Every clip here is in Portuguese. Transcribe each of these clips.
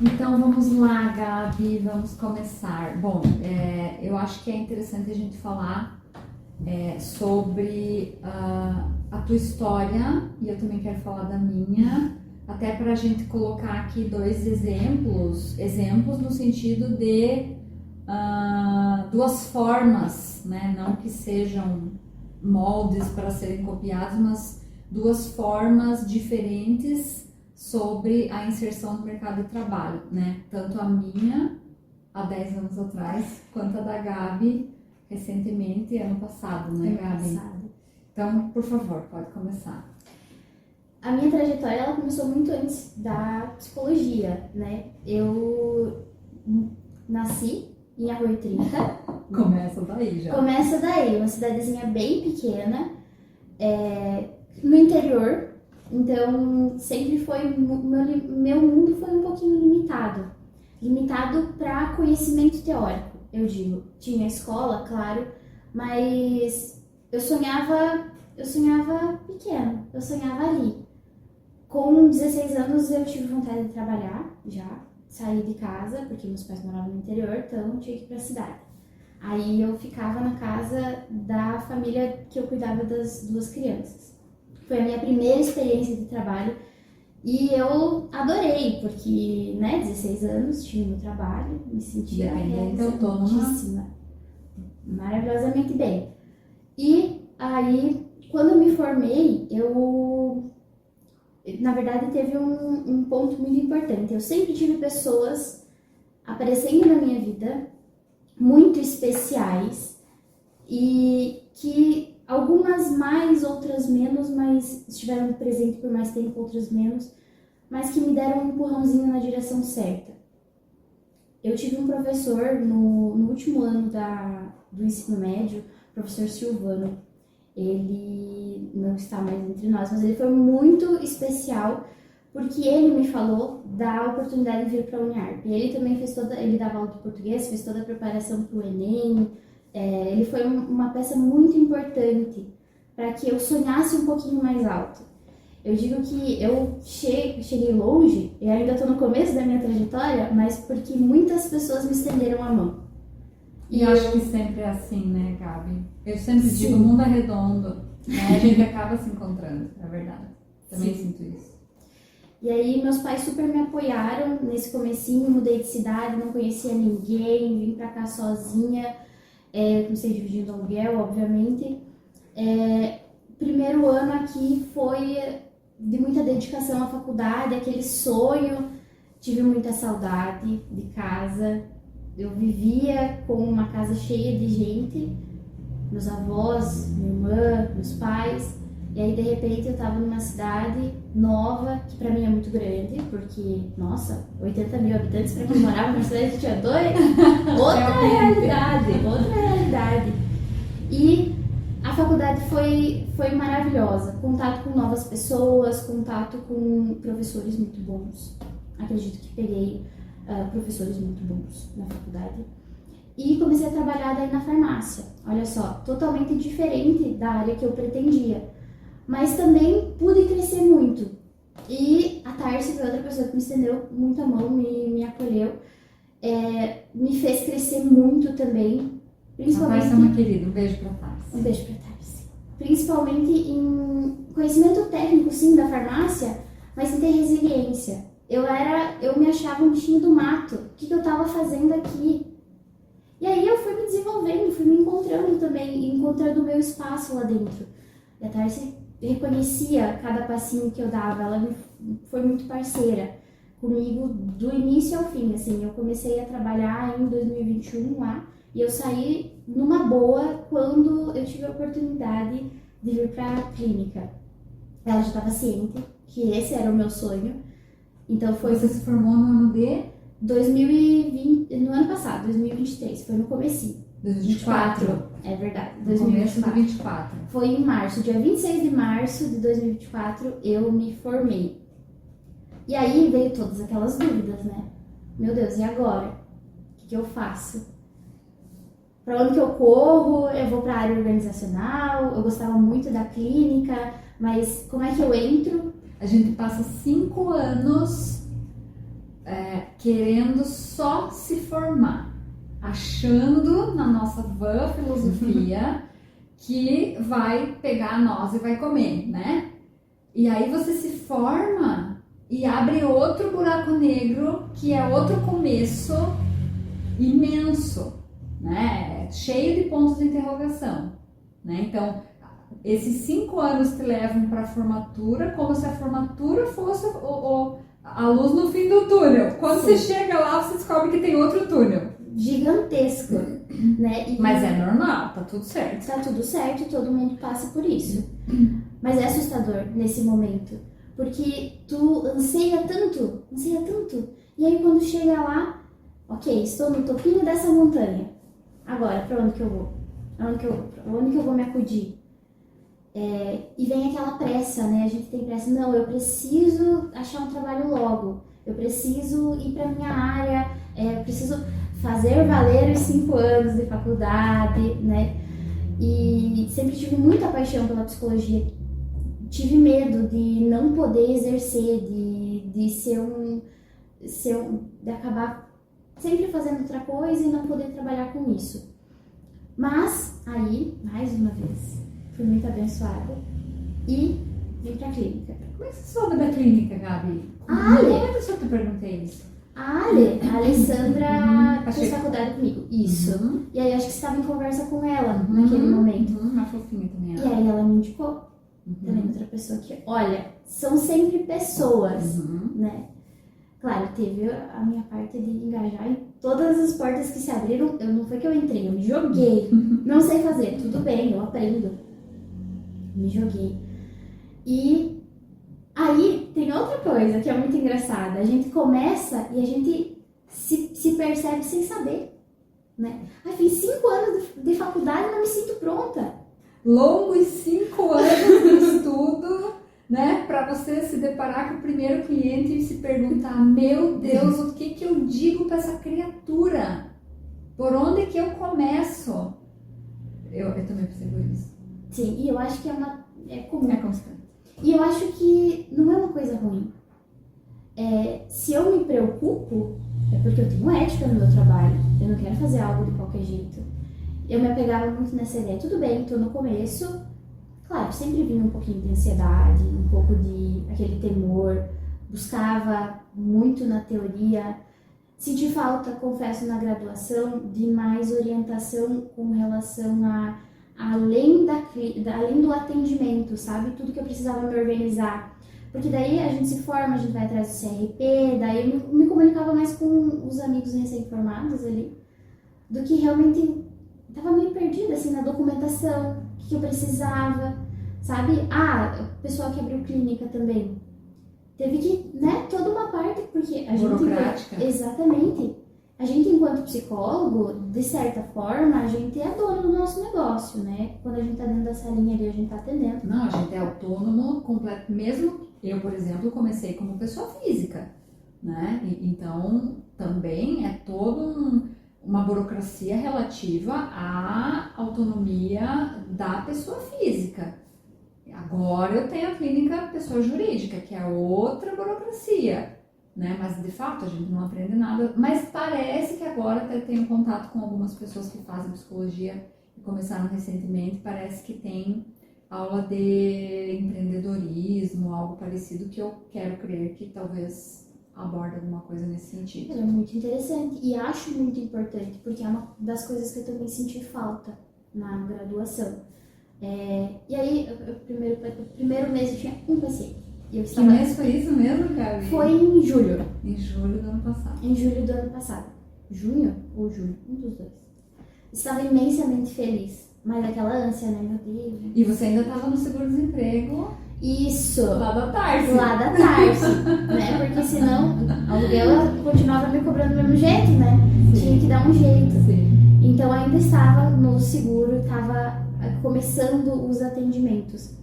Então vamos lá, Gabi, vamos começar. Bom, eu acho que é interessante a gente falar sobre a tua história, e eu também quero falar da minha, até para a gente colocar aqui dois exemplos no sentido de duas formas, né? Não que sejam moldes para serem copiados, mas duas formas diferentes sobre a inserção no mercado de trabalho, né? Tanto a minha, há 10 anos atrás, quanto a da Gabi, recentemente, ano passado, né, Gabi? Então, por favor, pode começar. A minha trajetória, ela começou muito antes da psicologia, né? Eu nasci em Arroio 30. Começa daí já. Começa daí, uma cidadezinha bem pequena, no interior. Então, sempre foi, meu mundo foi um pouquinho limitado para conhecimento teórico, eu digo. Tinha escola, claro, mas eu sonhava pequeno, eu sonhava ali. Com 16 anos eu tive vontade de trabalhar, já saí de casa, porque meus pais moravam no interior, então eu tinha que ir para a cidade. Aí eu ficava na casa da família que eu cuidava das duas crianças. Foi a minha primeira experiência de trabalho e eu adorei, porque, 16 anos, tinha meu trabalho, me sentia realizadíssima, maravilhosamente bem. E aí, quando eu me formei, na verdade, teve um ponto muito importante. Eu sempre tive pessoas aparecendo na minha vida, muito especiais, e que algumas mais, outras menos, mas estiveram presentes por mais tempo, outras menos, mas que me deram um empurrãozinho na direção certa. Eu tive um professor no último ano do ensino médio, o professor Silvano. Ele não está mais entre nós, mas ele foi muito especial porque ele me falou da oportunidade de vir para a Uniarp. Ele também ele dava aula de português, fez toda a preparação para o Enem. Ele foi uma peça muito importante para que eu sonhasse um pouquinho mais alto. Eu digo que eu cheguei longe, e ainda estou no começo da minha trajetória, mas porque muitas pessoas me estenderam a mão. E eu acho que sempre é assim, né, Gabi? Eu sempre digo, o mundo é redondo, né? A gente acaba se encontrando, é verdade. Também sinto isso. E aí meus pais super me apoiaram nesse comecinho, mudei de cidade, não conhecia ninguém, vim pra cá sozinha. Comecei dividindo aluguel, obviamente. Primeiro ano aqui foi de muita dedicação à faculdade, aquele sonho. Tive muita saudade de casa. Eu vivia com uma casa cheia de gente, meus avós, minha irmã, meus pais. E aí, de repente, eu tava numa cidade nova, que pra mim é muito grande, porque, nossa, 80 mil habitantes, pra quem morava numa cidade que tinha 2, outra realidade. E a faculdade foi maravilhosa, contato com novas pessoas, contato com professores muito bons. Acredito que peguei professores muito bons na faculdade. E comecei a trabalhar daí na farmácia, olha só, totalmente diferente da área que eu pretendia. Mas também pude crescer muito. E a Tarsi foi outra pessoa que me estendeu muito a mão, me acolheu. Me fez crescer muito também. Principalmente... A Tarsi é uma querida, um beijo pra Tarsi. Um beijo pra Tarsi. Principalmente em conhecimento técnico, sim, da farmácia, mas em ter resiliência. Eu me achava um bichinho do mato. O que eu tava fazendo aqui? E aí eu fui me desenvolvendo, fui me encontrando também, encontrando o meu espaço lá dentro. E a Tarsi reconhecia cada passinho que eu dava, ela foi muito parceira comigo do início ao fim, assim. Eu comecei a trabalhar em 2021 lá e eu saí numa boa quando eu tive a oportunidade de vir para a clínica. Ela já estava ciente que esse era o meu sonho, então foi... Você se formou no ano de? 2020, no ano passado, 2023, foi no comecinho. 2024. É verdade, 2024. 2024. Foi em março, dia 26 de março de 2024, eu me formei. E aí veio todas aquelas dúvidas, né? Meu Deus, e agora? O que eu faço? Pra onde que eu corro? Eu vou pra área organizacional? Eu gostava muito da clínica, mas como é que eu entro? A gente passa 5 anos querendo só se formar, achando na nossa vã filosofia que vai pegar nós e vai comer, né? E aí você se forma e abre outro buraco negro, que é outro começo imenso, né? Cheio de pontos de interrogação, né? Então, esses 5 anos te levam para a formatura, como se a formatura fosse a luz no fim do túnel. Quando você chega lá, você descobre que tem outro túnel. Gigantesco, né? Mas é normal, tá tudo certo. Tá tudo certo, todo mundo passa por isso. Mas é assustador nesse momento, porque tu anseia tanto, e aí quando chega lá, ok, estou no topinho dessa montanha, agora, pra onde que eu vou? Pra onde que eu vou me acudir? E vem aquela pressa, né? A gente tem pressa, não, eu preciso achar um trabalho logo, eu preciso ir pra minha área, eu preciso fazer valer os 5 anos de faculdade, né? E sempre tive muita paixão pela psicologia, tive medo de não poder exercer, de acabar sempre fazendo outra coisa e não poder trabalhar com isso. Mas aí, mais uma vez, fui muito abençoada e vim pra clínica. Como é que você soube da clínica, Gabi? Ale. Como é que eu te perguntei isso? A Alessandra fez faculdade comigo. Isso. E aí acho que você estava em conversa com ela naquele momento. Uma fofinha também. E aí ela me indicou. Também outra pessoa que, olha, são sempre pessoas, né? Claro, teve a minha parte de engajar em todas as portas que se abriram. Não foi que eu entrei, eu me joguei. Não sei fazer, tudo bem, eu aprendo. Me joguei. E aí tem outra coisa que é muito engraçada. A gente começa e a gente se percebe sem saber, né? Ai, fiz 5 anos de faculdade e não me sinto pronta. Longos 5 anos de estudo, né? Para você se deparar com o primeiro cliente e se perguntar, meu Deus, o que eu digo para essa criatura? Por onde que eu começo? Eu também percebo isso. Sim, e eu acho que é comum. É constante. E eu acho que não é uma coisa ruim. Se eu me preocupo, é porque eu tenho ética no meu trabalho. Eu não quero fazer algo de qualquer jeito. Eu me apegava muito nessa ideia. Tudo bem, tô no começo. Claro, sempre vinha um pouquinho de ansiedade, um pouco de aquele temor. Buscava muito na teoria. Senti falta, confesso, na graduação, de mais orientação com relação a além do atendimento, sabe? Tudo que eu precisava me organizar. Porque daí a gente se forma, a gente vai atrás do CRP, daí eu me comunicava mais com os amigos recém-formados ali, do que realmente estava meio perdida, assim, na documentação, o que eu precisava, sabe? O pessoal que abriu clínica também. Teve que, né, toda uma parte, porque a gente... Burocrática. Exatamente. A gente, enquanto psicólogo, de certa forma, a gente é dono do nosso negócio, né? Quando a gente tá dentro da salinha ali, a gente tá atendendo. Não, a gente é autônomo completo. Mesmo eu, por exemplo, comecei como pessoa física, né? Então, também é toda uma burocracia relativa à autonomia da pessoa física. Agora eu tenho a clínica pessoa jurídica, que é outra burocracia, né? Mas de fato a gente não aprende nada. Mas parece que agora até tenho contato com algumas pessoas que fazem psicologia e começaram recentemente. Parece que tem aula de empreendedorismo, algo parecido, que eu quero crer que talvez aborde alguma coisa nesse sentido. É muito interessante e acho muito importante, porque é uma das coisas que eu também senti falta na graduação. E aí, o primeiro mês eu tinha um paciente. Que mês foi isso mesmo, Gabi? Foi em julho. Em julho do ano passado. Em julho do ano passado. Junho ou julho? Um dos dois. Estava imensamente feliz. Mas aquela ânsia, né, meu Deus. E você ainda estava no seguro-desemprego? Isso. Lá da Tarsi. Lá da Tarsi, né? Porque senão o aluguel continuava me cobrando do mesmo jeito, né? Sim. Tinha que dar um jeito. Sim. Então ainda estava no seguro, estava começando os atendimentos.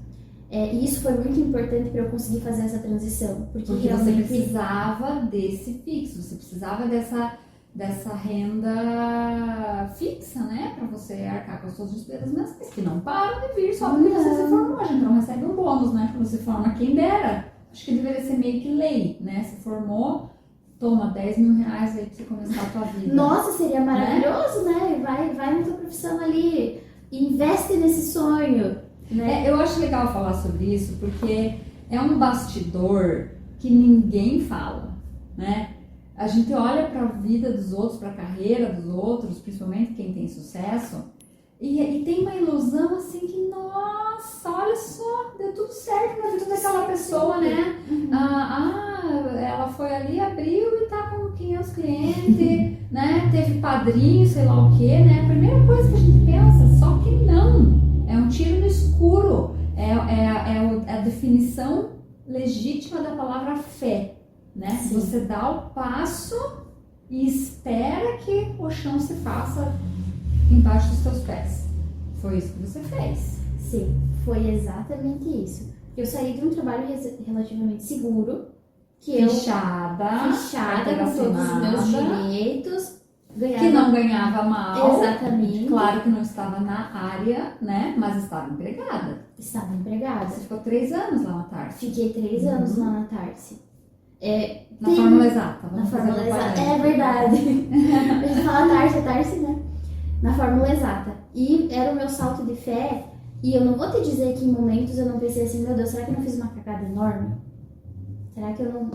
E isso foi muito importante para eu conseguir fazer essa transição. Porque realmente... você precisava desse fixo, você precisava dessa renda fixa, né? Para você arcar com as suas despesas mensais, que não param de vir só porque você se formou. A gente não recebe um bônus, né? Quando se forma, quem dera. Acho que deveria ser meio que lei, né? Se formou, toma 10 mil reais aí pra você começar a tua vida. Nossa, seria maravilhoso, né? Vai na tua profissão ali, investe nesse sonho, né? Eu acho legal falar sobre isso porque é um bastidor que ninguém fala, né? A gente olha para a vida dos outros, para a carreira dos outros, principalmente quem tem sucesso, e tem uma ilusão assim que, nossa, olha só, deu tudo certo na vida daquela pessoa, né? Ela foi ali, abriu e tá com 500 clientes, né? Teve padrinho, sei lá o que, né? A primeira coisa que a gente pensa, só que não, é um tiro no escuro, é a definição legítima da palavra fé, né? Sim. Você dá o passo e espera que o chão se faça embaixo dos teus pés. Foi isso que você fez. Sim, foi exatamente isso. Eu saí de um trabalho relativamente seguro, que Fechada com todos os meus direitos, ganhava... que não ganhava mal. Exatamente. Claro que não estava na área, né? Mas estava empregada. Estava empregada. Você ficou 3 anos lá na Tarsi. Fiquei 3 anos lá na Tarsi. Na fórmula exata. Na fórmula exata. É verdade. A gente fala Tarsi, né? Na fórmula exata. E era o meu salto de fé. E eu não vou te dizer que em momentos eu não pensei assim, meu Deus, será que eu não fiz uma cagada enorme? Será que eu não...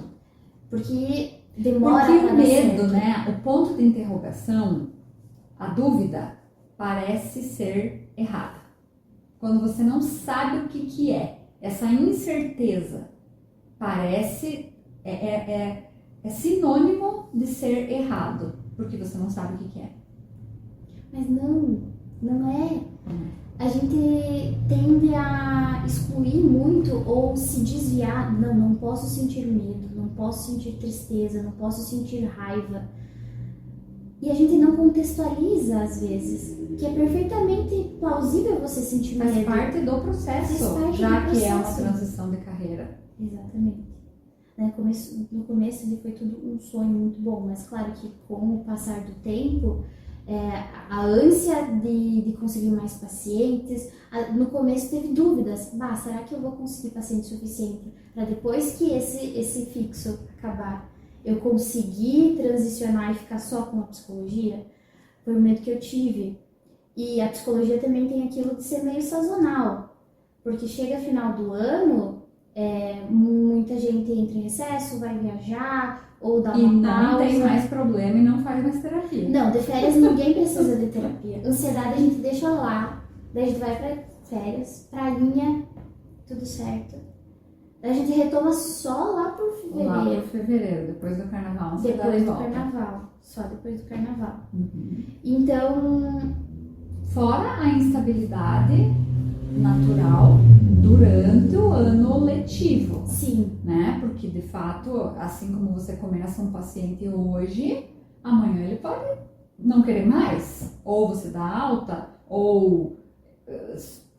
Porque demora Porque pra o dar medo, certo. né? O ponto de interrogação, a dúvida, parece ser errada. Quando você não sabe o que é, essa incerteza parece... É sinônimo de ser errado, porque você não sabe o que é. Mas não é. A gente tende a excluir muito ou se desviar. Não posso sentir medo, não posso sentir tristeza, não posso sentir raiva. E a gente não contextualiza às vezes, que é perfeitamente plausível você sentir medo. Faz parte do processo, Faz parte já do que é uma processo. transição de carreira. Exatamente. No começo ele foi tudo um sonho muito bom, mas claro que com o passar do tempo, a ânsia de conseguir mais pacientes, no começo teve dúvidas, será que eu vou conseguir paciente suficiente para depois que esse fixo acabar, eu conseguir transicionar e ficar só com a psicologia? Foi o medo que eu tive. E a psicologia também tem aquilo de ser meio sazonal, porque chega final do ano, muita gente entra em recesso, vai viajar ou dá E uma não pausa. tem mais problema e não faz mais terapia. Não, de férias ninguém precisa de terapia. Ansiedade a gente deixa lá, daí a gente vai pra férias, prainha, tudo certo. Daí a gente retoma só lá por Lá fevereiro. por fevereiro, depois do carnaval, você dá de Depois do volta. carnaval. Só depois do carnaval. Uhum. Então, Fora a instabilidade natural durante o ano letivo, sim, né? Porque de fato, assim como você começa um paciente hoje, amanhã ele pode não querer mais, ou você dá alta, ou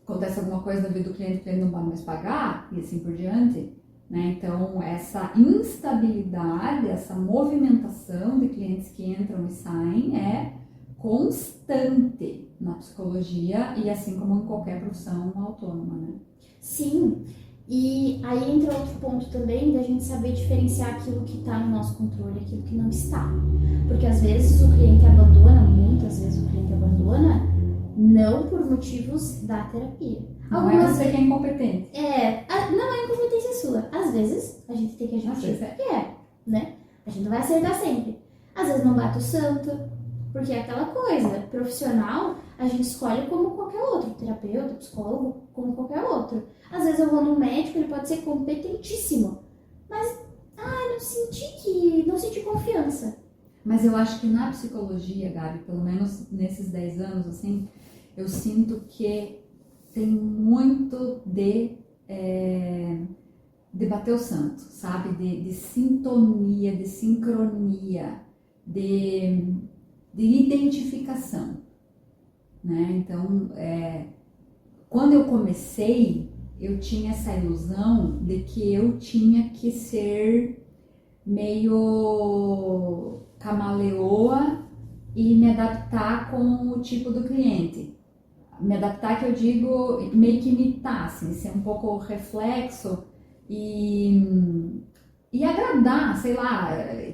acontece alguma coisa na vida do cliente, o cliente não pode mais pagar, e assim por diante, né? Então, essa instabilidade, essa movimentação de clientes que entram e saem é constante na psicologia e assim como em qualquer profissão autônoma, né? sim. E aí entra outro ponto também da gente saber diferenciar aquilo que está no nosso controle e aquilo que não está. Porque às vezes o cliente abandona, muitas vezes o cliente abandona, não por motivos da terapia. Não é você que é incompetente. Não é incompetência sua. Às vezes a gente tem que Às admitir vezes é. que né? A gente não vai acertar sempre. Às vezes não bate o santo, porque é aquela coisa, profissional, a gente escolhe como qualquer outro, terapeuta, psicólogo, como qualquer outro. Às vezes eu vou no médico, ele pode ser competentíssimo, mas não senti confiança. Mas eu acho que na psicologia, Gabi, pelo menos nesses 10 anos, assim, eu sinto que tem muito de bater o santo, sabe? De sintonia, de sincronia, de identificação, né? Então, quando eu comecei, eu tinha essa ilusão de que eu tinha que ser meio camaleoa e me adaptar com o tipo do cliente. Me adaptar, que eu digo, meio que imitar, assim, ser um pouco reflexo e e agradar, sei lá,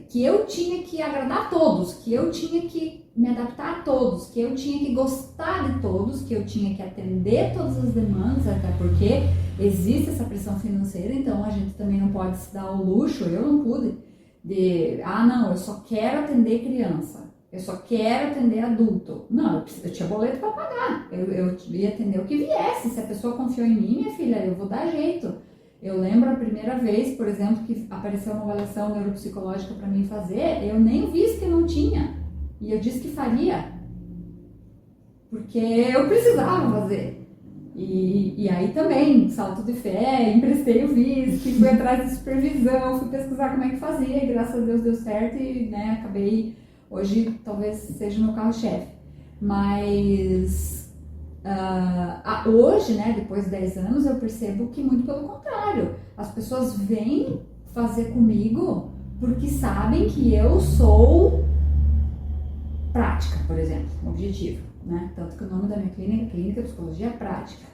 que eu tinha que agradar a todos, que eu tinha que me adaptar a todos, que eu tinha que gostar de todos, que eu tinha que atender todas as demandas, até porque existe essa pressão financeira, então a gente também não pode se dar o luxo, eu não pude, não, eu só quero atender criança, eu só quero atender adulto. Não, eu tinha boleto para pagar, eu ia atender o que viesse, se a pessoa confiou em mim, minha filha, eu vou dar jeito. Eu lembro a primeira vez, por exemplo, que apareceu uma avaliação neuropsicológica para mim fazer, eu nem vi que não tinha. E eu disse que faria, porque eu precisava fazer. E aí também, salto de fé, emprestei o VISC, fui atrás de supervisão, fui pesquisar como é que fazia, e graças a Deus deu certo e, né, acabei, hoje talvez seja o meu carro-chefe. Mas hoje, né, depois de 10 anos, eu percebo que muito pelo contrário. As pessoas vêm fazer comigo porque sabem que eu sou prática, por exemplo, objetivo, né? Tanto que o nome da minha clínica é Clínica de Psicologia Prática,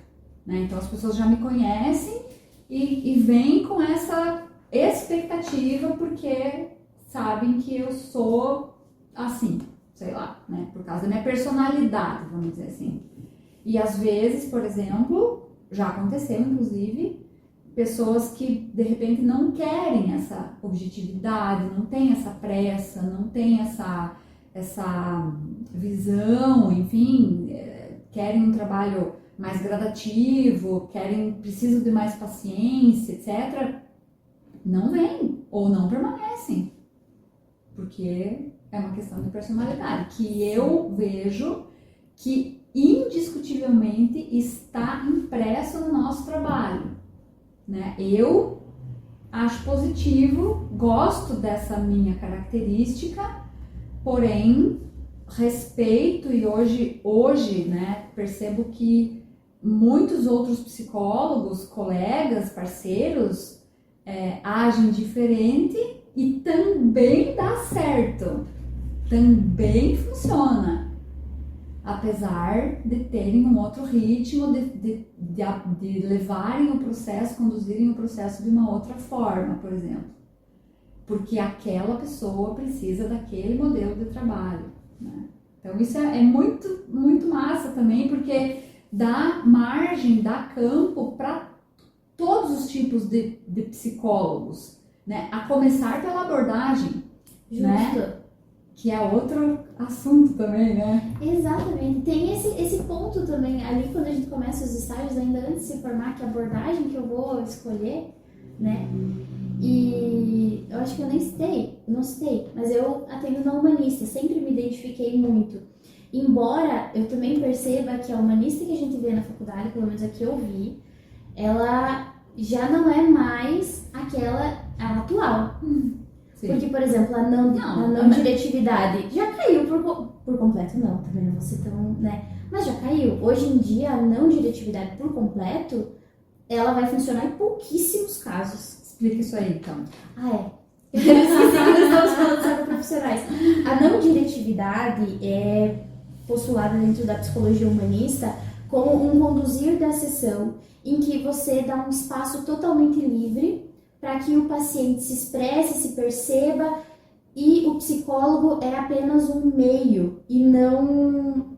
né? Então as pessoas já me conhecem e vêm com essa expectativa porque sabem que eu sou assim, sei lá, né? Por causa da minha personalidade, vamos dizer assim. E às vezes, por exemplo, já aconteceu inclusive, pessoas que de repente não querem essa objetividade, não tem essa pressa, não tem essa visão, enfim, querem um trabalho mais gradativo, precisam de mais paciência, etc., não vêm ou não permanecem, porque é uma questão de personalidade, que eu vejo que indiscutivelmente está impresso no nosso trabalho, né? Eu acho positivo, gosto dessa minha característica, porém, respeito e hoje, né, percebo que muitos outros psicólogos, colegas, parceiros, agem diferente e também dá certo, também funciona, apesar de terem um outro ritmo, de levarem o processo, conduzirem o processo de uma outra forma, por exemplo. Porque aquela pessoa precisa daquele modelo de trabalho, né? Então isso é muito, muito massa também, porque dá margem, dá campo para todos os tipos de psicólogos, né? A começar pela abordagem, Justo. Né? Que é outro assunto também, né? Exatamente. Tem esse ponto também, ali quando a gente começa os estágios, ainda antes de se formar, que abordagem que eu vou escolher, né? E eu acho que eu não citei, mas eu atendo na humanista, sempre me identifiquei muito. Embora eu também perceba que a humanista que a gente vê na faculdade, pelo menos a que eu vi, ela já não é mais a atual. Sim. Porque, por exemplo, a não diretividade já caiu por completo, não, também não vou ser tão, né? Mas já caiu. Hoje em dia, a não diretividade por completo, ela vai funcionar em pouquíssimos casos. Explica isso aí, então. Eu esqueci que nós estamos falando sobre profissionais. A não diretividade é postulada dentro da psicologia humanista como um conduzir da sessão em que você dá um espaço totalmente livre para que o paciente se expresse, se perceba, e o psicólogo é apenas um meio e não,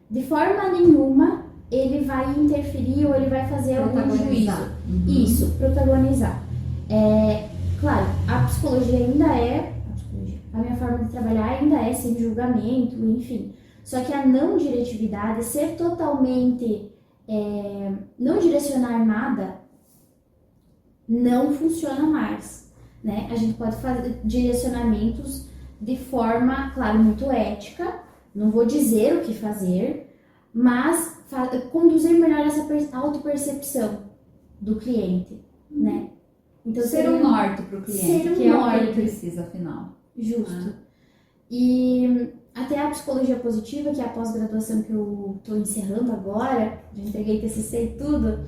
de forma nenhuma, ele vai interferir ou ele vai fazer algum juízo. Isso, protagonizar. Claro, a psicologia ainda a minha forma de trabalhar ainda é sem julgamento, enfim. Só que a não diretividade, ser totalmente, não direcionar nada, não funciona mais, né? A gente pode fazer direcionamentos de forma, claro, muito ética, não vou dizer o que fazer, mas conduzir melhor essa autopercepção do cliente, né? Então, ser um norte para o cliente, que é o que ele precisa, afinal. Justo. E até a psicologia positiva, que é a pós-graduação que eu estou encerrando agora, já entreguei TCC e tudo,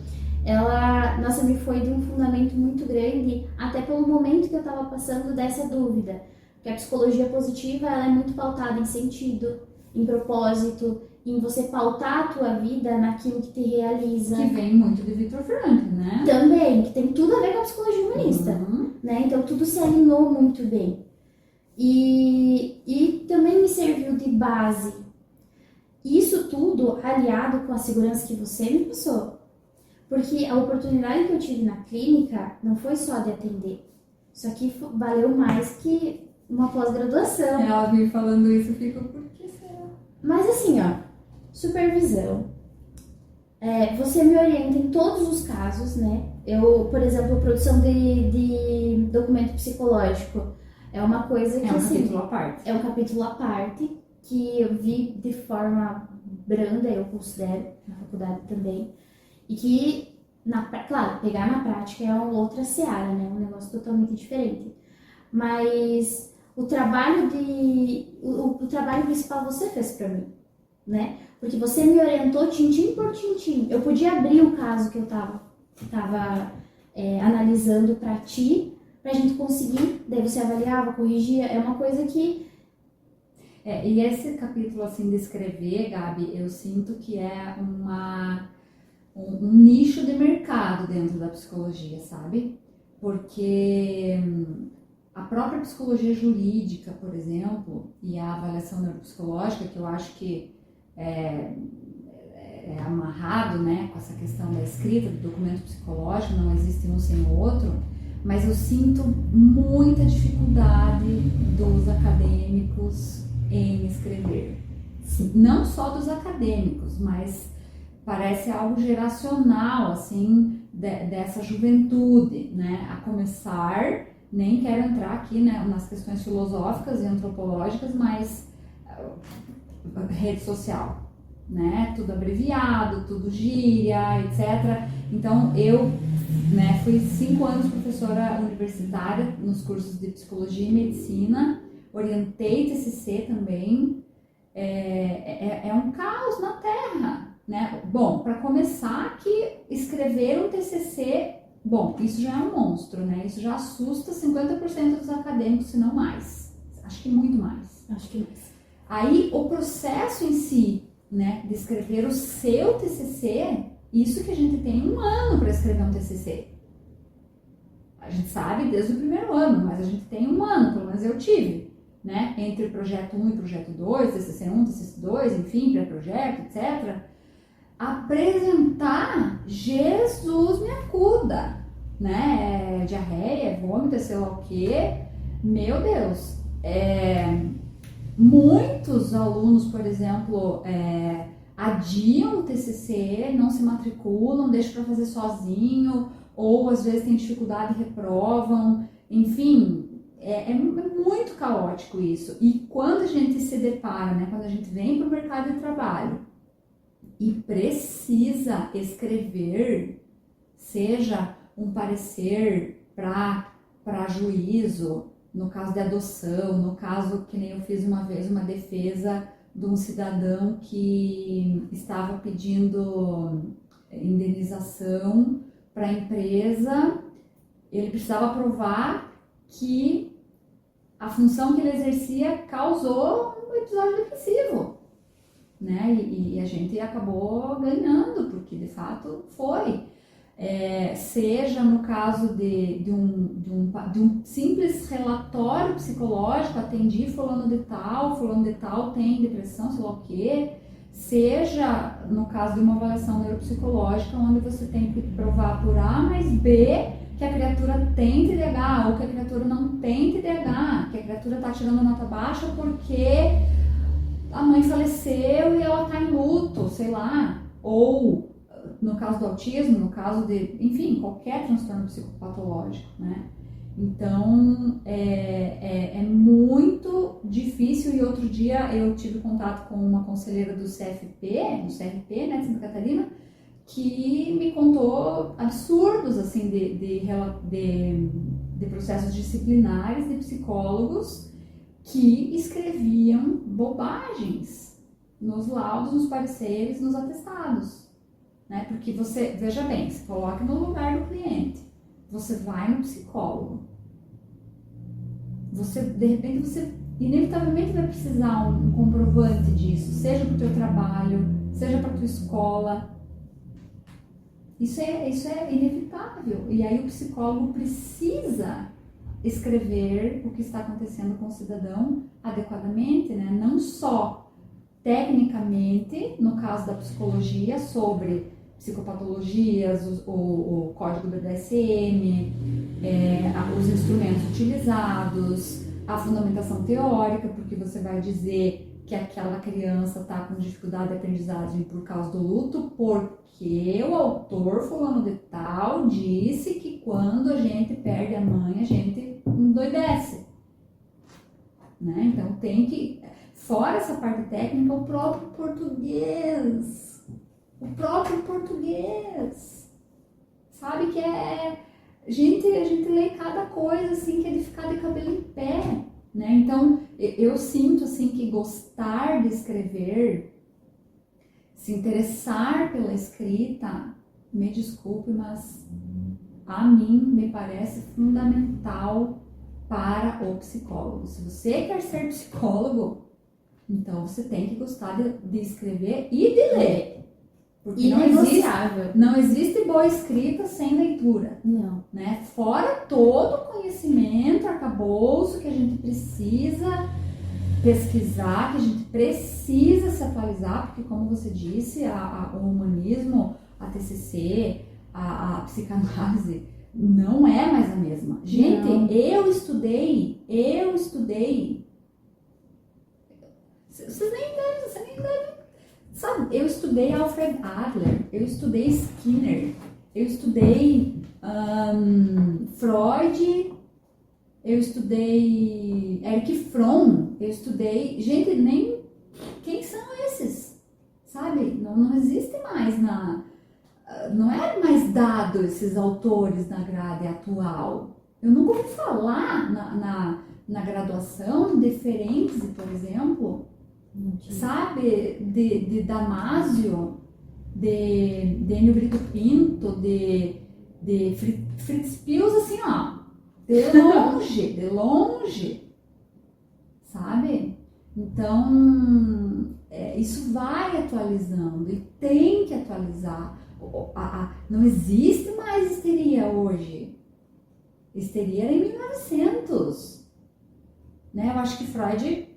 ela, nossa, me foi de um fundamento muito grande, até pelo momento que eu estava passando dessa dúvida. Porque a psicologia positiva, ela é muito pautada em sentido, em propósito, em você pautar a tua vida naquilo que te realiza. Que vem muito de Viktor Frankl, né? Também, que tem tudo a ver com a psicologia humanista. né? Então tudo se alinhou muito bem. E também me serviu de base. Isso tudo aliado com a segurança que você me passou. Porque a oportunidade que eu tive na clínica não foi só de atender. Isso aqui valeu mais que uma pós-graduação. Ela me falando isso, eu fico, por que será? Mas assim, ó, supervisão. Você me orienta em todos os casos, né? Eu, por exemplo, produção de documento psicológico é uma coisa que, É um assim, capítulo à parte. é um capítulo à parte que eu vi de forma branda, eu considero, na faculdade também, e que, claro, pegar na prática é uma outra seara, né? Um negócio totalmente diferente. Mas o trabalho o trabalho principal você fez pra mim, né? Porque você me orientou tintim por tintim. Eu podia abrir o caso que eu tava analisando pra ti, pra gente conseguir, daí você avaliava, corrigia, é uma coisa que... E esse capítulo, assim, de escrever, Gabi, eu sinto que é um nicho de mercado dentro da psicologia, sabe? Porque a própria psicologia jurídica, por exemplo, e a avaliação neuropsicológica, que eu acho que é amarrado, né, com essa questão da escrita, do documento psicológico, não existe um sem o outro, mas eu sinto muita dificuldade dos acadêmicos em escrever. Não só dos acadêmicos, mas parece algo geracional, assim, dessa juventude, né? A começar, nem quero entrar aqui, né, nas questões filosóficas e antropológicas, mas rede social, né? Tudo abreviado, tudo gíria, etc. Então, eu, né, fui 5 anos professora universitária nos cursos de psicologia e medicina, orientei TCC também, é um caos na Terra, né? Bom, para começar que escrever um TCC, bom, isso já é um monstro, né? Isso já assusta 50% dos acadêmicos, se não mais. Acho que muito mais. Acho que mais. Aí, o processo em si, né, de escrever o seu TCC, isso que a gente tem 1 ano para escrever um TCC. A gente sabe desde o primeiro ano, mas a gente tem 1 ano, pelo menos eu tive, né? Entre o projeto 1 e o projeto 2, TCC 1, TCC 2, enfim, pré-projeto, etc. Apresentar, Jesus me acuda, né? Diarreia, vômito, sei lá o quê. Meu Deus. Muitos alunos, por exemplo, adiam o TCC, não se matriculam, deixam para fazer sozinho, ou às vezes têm dificuldade e reprovam, enfim, é muito caótico isso. E quando a gente se depara, né, quando a gente vem para o mercado de trabalho e precisa escrever, seja um parecer para juízo, no caso de adoção, no caso que nem eu fiz uma vez uma defesa de um cidadão que estava pedindo indenização para a empresa, ele precisava provar que a função que ele exercia causou um episódio depressivo, né? E a gente acabou ganhando, porque de fato foi. Seja no caso de um simples relatório psicológico, atendi fulano de tal tem depressão, sei lá o quê, seja no caso de uma avaliação neuropsicológica, onde você tem que provar por A mais B que a criatura tem TDAH ou que a criatura não tem TDAH, que a criatura está tirando nota baixa porque a mãe faleceu e ela está em luto, sei lá, ou no caso do autismo, no caso de, enfim, qualquer transtorno psicopatológico, né? Então, é muito difícil. E outro dia eu tive contato com uma conselheira do CFP, né, de Santa Catarina, que me contou absurdos, assim, de processos disciplinares de psicólogos que escreviam bobagens nos laudos, nos pareceres, nos atestados. Né? Porque você, veja bem, se coloca no lugar do cliente, você vai no psicólogo, de repente você inevitavelmente vai precisar um comprovante disso, seja para o teu trabalho, seja para a tua escola. Isso é inevitável. E aí o psicólogo precisa escrever o que está acontecendo com o cidadão adequadamente, né? Não só tecnicamente, no caso da psicologia, sobre psicopatologias, o código BDSM, os instrumentos utilizados, a fundamentação teórica, porque você vai dizer que aquela criança está com dificuldade de aprendizagem por causa do luto, porque o autor fulano de tal disse que quando a gente perde a mãe, a gente endoidece. Né? Então tem que, fora essa parte técnica, o próprio português, sabe que a gente lê cada coisa assim que é de ficar de cabelo em pé, né? Então eu sinto assim que gostar de escrever, se interessar pela escrita, me desculpe, mas a mim me parece fundamental para o psicólogo. Se você quer ser psicólogo, então você tem que gostar de escrever e de ler. Porque não existe boa escrita sem leitura. Não. Né? Fora todo o conhecimento, arcabouço que a gente precisa pesquisar, que a gente precisa se atualizar, porque como você disse, o humanismo, a TCC, a psicanálise não é mais a mesma. Gente, não. Eu estudei. Você nem deve. Sabe, eu estudei Alfred Adler, eu estudei Skinner, eu estudei Freud, eu estudei Erich Fromm, eu estudei... Gente, nem... Quem são esses? Sabe? Não existe mais não é mais dado esses autores na grade atual. Eu nunca ouvi falar na graduação de Ferenczi, por exemplo... Sabe, de Damásio, de Enio Brito Pinto, de Fritz Pius, assim, ó, de longe, sabe? Então, isso vai atualizando e tem que atualizar. Não existe mais histeria hoje. Histeria era em 1900, né? Eu acho que Freud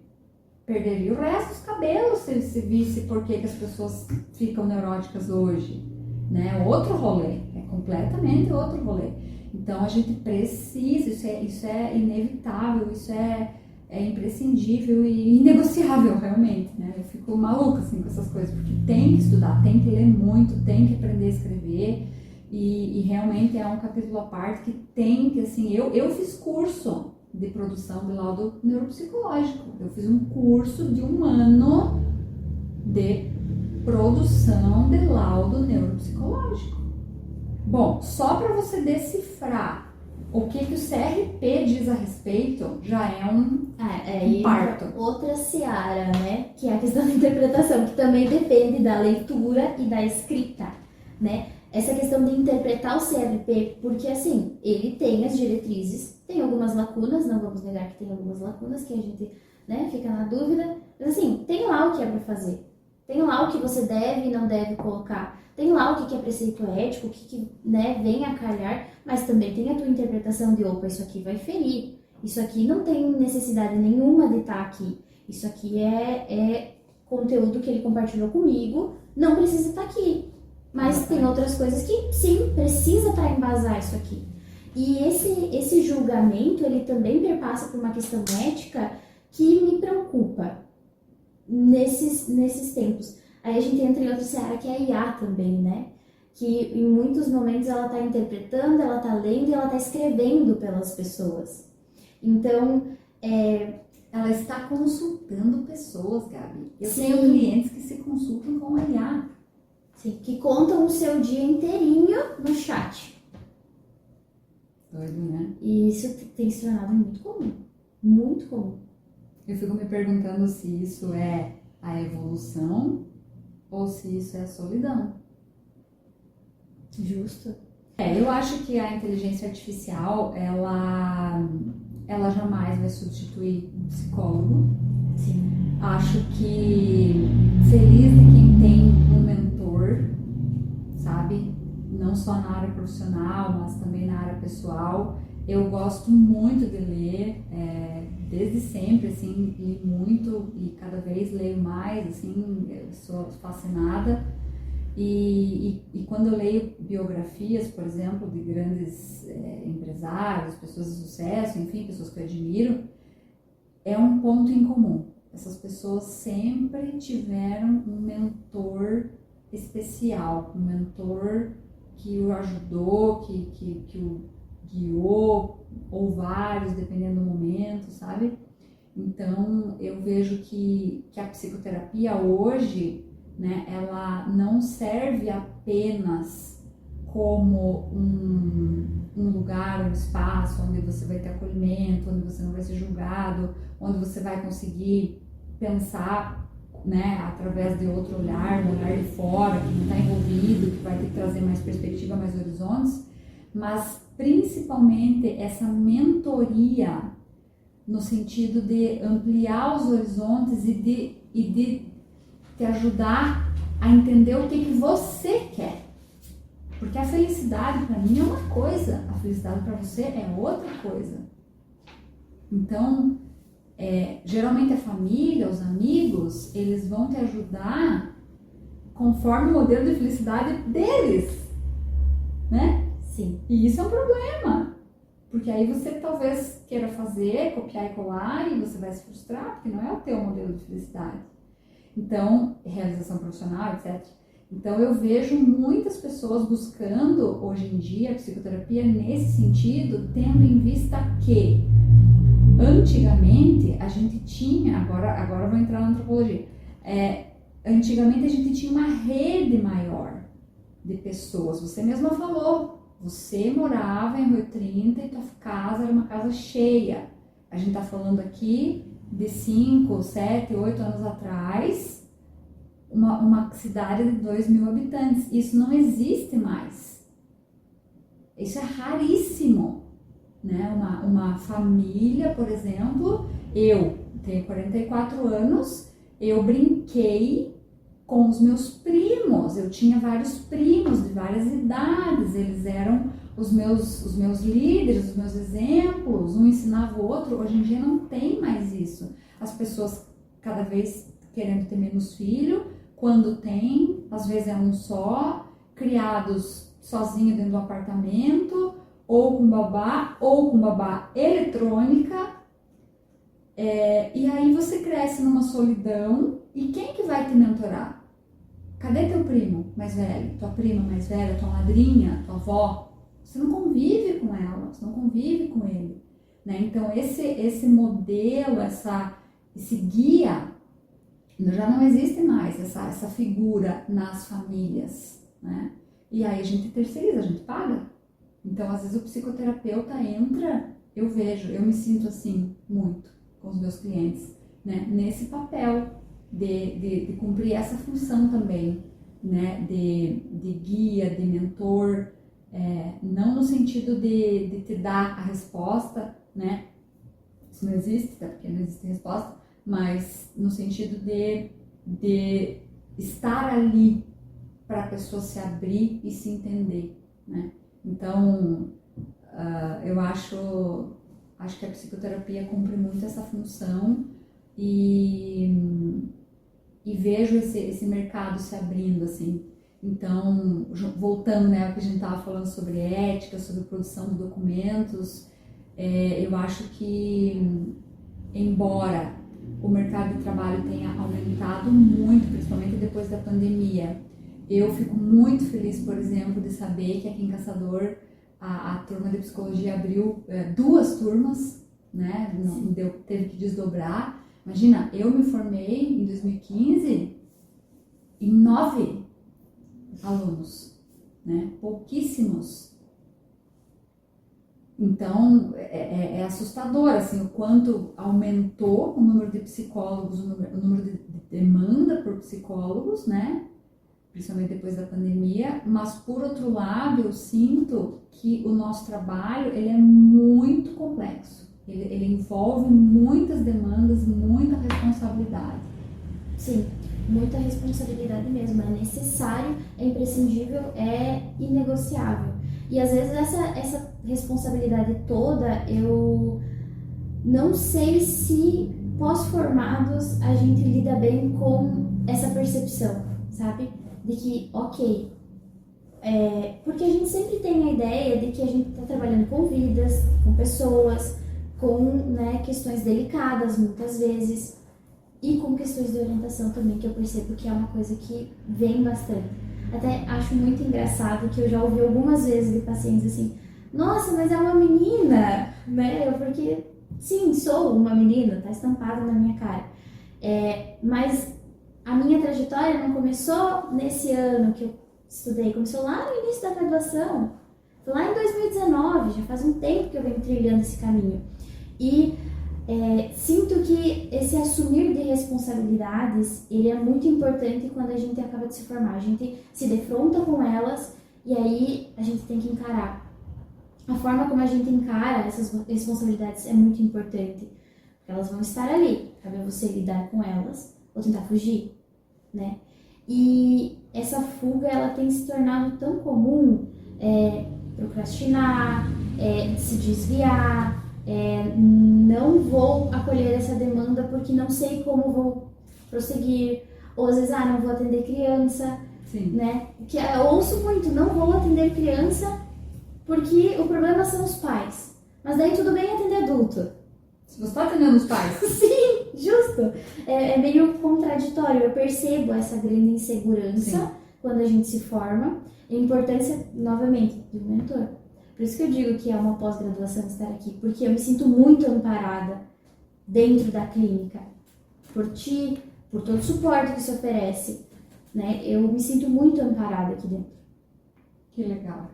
perderia o resto dos cabelos se ele se visse por que as pessoas ficam neuróticas hoje, né? Outro rolê, é completamente outro rolê. Então a gente precisa, isso é inevitável, isso é imprescindível e inegociável realmente, né? Eu fico maluca assim com essas coisas, porque tem que estudar, tem que ler muito, tem que aprender a escrever e realmente é um capítulo à parte que tem que, assim, eu fiz curso de produção de laudo neuropsicológico. Eu fiz um curso de 1 ano de produção de laudo neuropsicológico. Bom, só para você decifrar o que o CRP diz a respeito, já é um parto. Outra seara, né? Que é a questão da interpretação, que também depende da leitura e da escrita, né? Essa questão de interpretar o CRP, porque assim, ele tem as diretrizes, tem algumas lacunas, não vamos negar que tem algumas lacunas que a gente, né, fica na dúvida, mas assim, tem lá o que é para fazer, tem lá o que você deve e não deve colocar, tem lá o que é preceito ético, o que né, vem a calhar, mas também tem a tua interpretação de, opa, isso aqui vai ferir, isso aqui não tem necessidade nenhuma de estar aqui, isso aqui é conteúdo que ele compartilhou comigo, não precisa estar aqui. Mas tem outras coisas que, sim, precisa para embasar isso aqui. E esse julgamento, ele também perpassa por uma questão ética que me preocupa nesses tempos. Aí a gente entra em outra seara que é a IA também, né? Que em muitos momentos ela está interpretando, ela está lendo e ela está escrevendo pelas pessoas. Então, ela está consultando pessoas, Gabi. Eu sim, tenho clientes que se consultam com a IA. Sim, que contam o seu dia inteirinho no chat. Doido, né? E isso tem se tornado muito comum. Muito comum. Eu fico me perguntando se isso é a evolução ou se isso é a solidão. Justo. Eu acho que a inteligência artificial, ela jamais vai substituir um psicólogo. Sim. Acho que feliz de quem tem um mentor, sabe? Não só na área profissional, mas também na área pessoal. Eu gosto muito de ler, desde sempre, assim, li muito e cada vez leio mais, assim, eu sou fascinada. E quando eu leio biografias, por exemplo, de grandes empresários, pessoas de sucesso, enfim, pessoas que eu admiro, é um ponto em comum. Essas pessoas sempre tiveram um mentor especial, um mentor que o ajudou, que o guiou, ou vários, dependendo do momento, sabe? Então, eu vejo que a psicoterapia hoje, né, ela não serve apenas como um lugar, um espaço onde você vai ter acolhimento, onde você não vai ser julgado, onde você vai conseguir pensar, né, através de outro olhar, um olhar de fora, que não está envolvido, que vai ter que trazer mais perspectiva, mais horizontes, mas principalmente essa mentoria no sentido de ampliar os horizontes e de te ajudar a entender o que você quer. Porque a felicidade para mim é uma coisa, a felicidade para você é outra coisa. Então, geralmente a família, os amigos, eles vão te ajudar conforme o modelo de felicidade deles, né? Sim. E isso é um problema, porque aí você talvez queira fazer, copiar e colar, e você vai se frustrar, porque não é o teu modelo de felicidade. Então, realização profissional, etc. Então, eu vejo muitas pessoas buscando, hoje em dia, a psicoterapia nesse sentido, tendo em vista que, antigamente, a gente tinha, agora eu vou entrar na antropologia, antigamente a gente tinha uma rede maior de pessoas. Você mesma falou, você morava em Rua 30 e tua casa era uma casa cheia. A gente está falando aqui de 5, 7, 8 anos atrás, uma cidade de 2.000 habitantes. Isso não existe mais. Isso é raríssimo, né? Uma família, por exemplo, eu tenho 44 anos, eu brinquei com os meus primos, eu tinha vários primos de várias idades, eles eram os meus líderes, os meus exemplos, um ensinava o outro. Hoje em dia não tem mais isso. As pessoas cada vez querendo ter menos filho, quando tem, às vezes é um só, criados sozinho dentro do apartamento, ou com babá eletrônica, e aí você cresce numa solidão, e quem que vai te mentorar? Cadê teu primo mais velho, tua prima mais velha, tua madrinha, tua avó? Você não convive com ela, você não convive com ele, né? Então esse modelo, esse guia, já não existe mais, essa figura nas famílias, né? E aí a gente terceiriza, a gente paga. Então às vezes o psicoterapeuta entra, eu me sinto assim muito com os meus clientes, né? Nesse papel de cumprir essa função também, né? De guia, de mentor, não no sentido de te dar a resposta, né? Isso não existe, tá? Porque não existe resposta, mas no sentido de estar ali para a pessoa se abrir e se entender, né? Então, eu acho que a psicoterapia cumpre muito essa função e vejo esse mercado se abrindo, assim. Então, voltando, né, ao que a gente estava falando sobre ética, sobre produção de documentos, eu acho que, embora o mercado de trabalho tenha aumentado muito, principalmente depois da pandemia, eu fico muito feliz, por exemplo, de saber que aqui em Caçador a turma de psicologia abriu 2 turmas, né? Teve que desdobrar. Imagina, eu me formei em 2015 em 9 alunos, né? Pouquíssimos. Então, é assustador, assim, o quanto aumentou o número de psicólogos, o número de demanda por psicólogos, né? Principalmente depois da pandemia, mas por outro lado eu sinto que o nosso trabalho ele é muito complexo, ele envolve muitas demandas, muita responsabilidade. Sim, muita responsabilidade mesmo, é necessário, é imprescindível, é inegociável. E às vezes essa responsabilidade toda, eu não sei se pós-formados a gente lida bem com essa percepção, sabe? De que, ok, porque a gente sempre tem a ideia de que a gente está trabalhando com vidas, com pessoas, com, né, questões delicadas muitas vezes, e com questões de orientação também, que eu percebo que é uma coisa que vem bastante. Até acho muito engraçado que eu já ouvi algumas vezes de pacientes assim, nossa, mas é uma menina, né? Porque, sim, sou uma menina, tá estampado na minha cara. Mas a minha trajetória não começou nesse ano que eu estudei, começou lá no início da graduação, foi lá em 2019, já faz um tempo que eu venho trilhando esse caminho. E sinto que esse assumir de responsabilidades, ele é muito importante quando a gente acaba de se formar. A gente se defronta com elas e aí a gente tem que encarar. A forma como a gente encara essas responsabilidades é muito importante, porque elas vão estar ali, cabe a você lidar com elas ou tentar fugir, né? E essa fuga, ela tem se tornado tão comum, procrastinar, se desviar, não vou acolher essa demanda porque não sei como vou prosseguir, ou às vezes, não vou atender criança, Sim. Né? Que eu ouço muito, não vou atender criança porque o problema são os pais, mas daí tudo bem atender adulto. Se você está atendendo os pais. Sim, justo. É meio contraditório, eu percebo essa grande insegurança. Sim. Quando a gente se forma, e a importância, novamente, de um mentor. Por isso que eu digo que é uma pós-graduação estar aqui, porque eu me sinto muito amparada dentro da clínica, por ti, por todo o suporte que se oferece, né? Eu me sinto muito amparada aqui dentro. Que legal.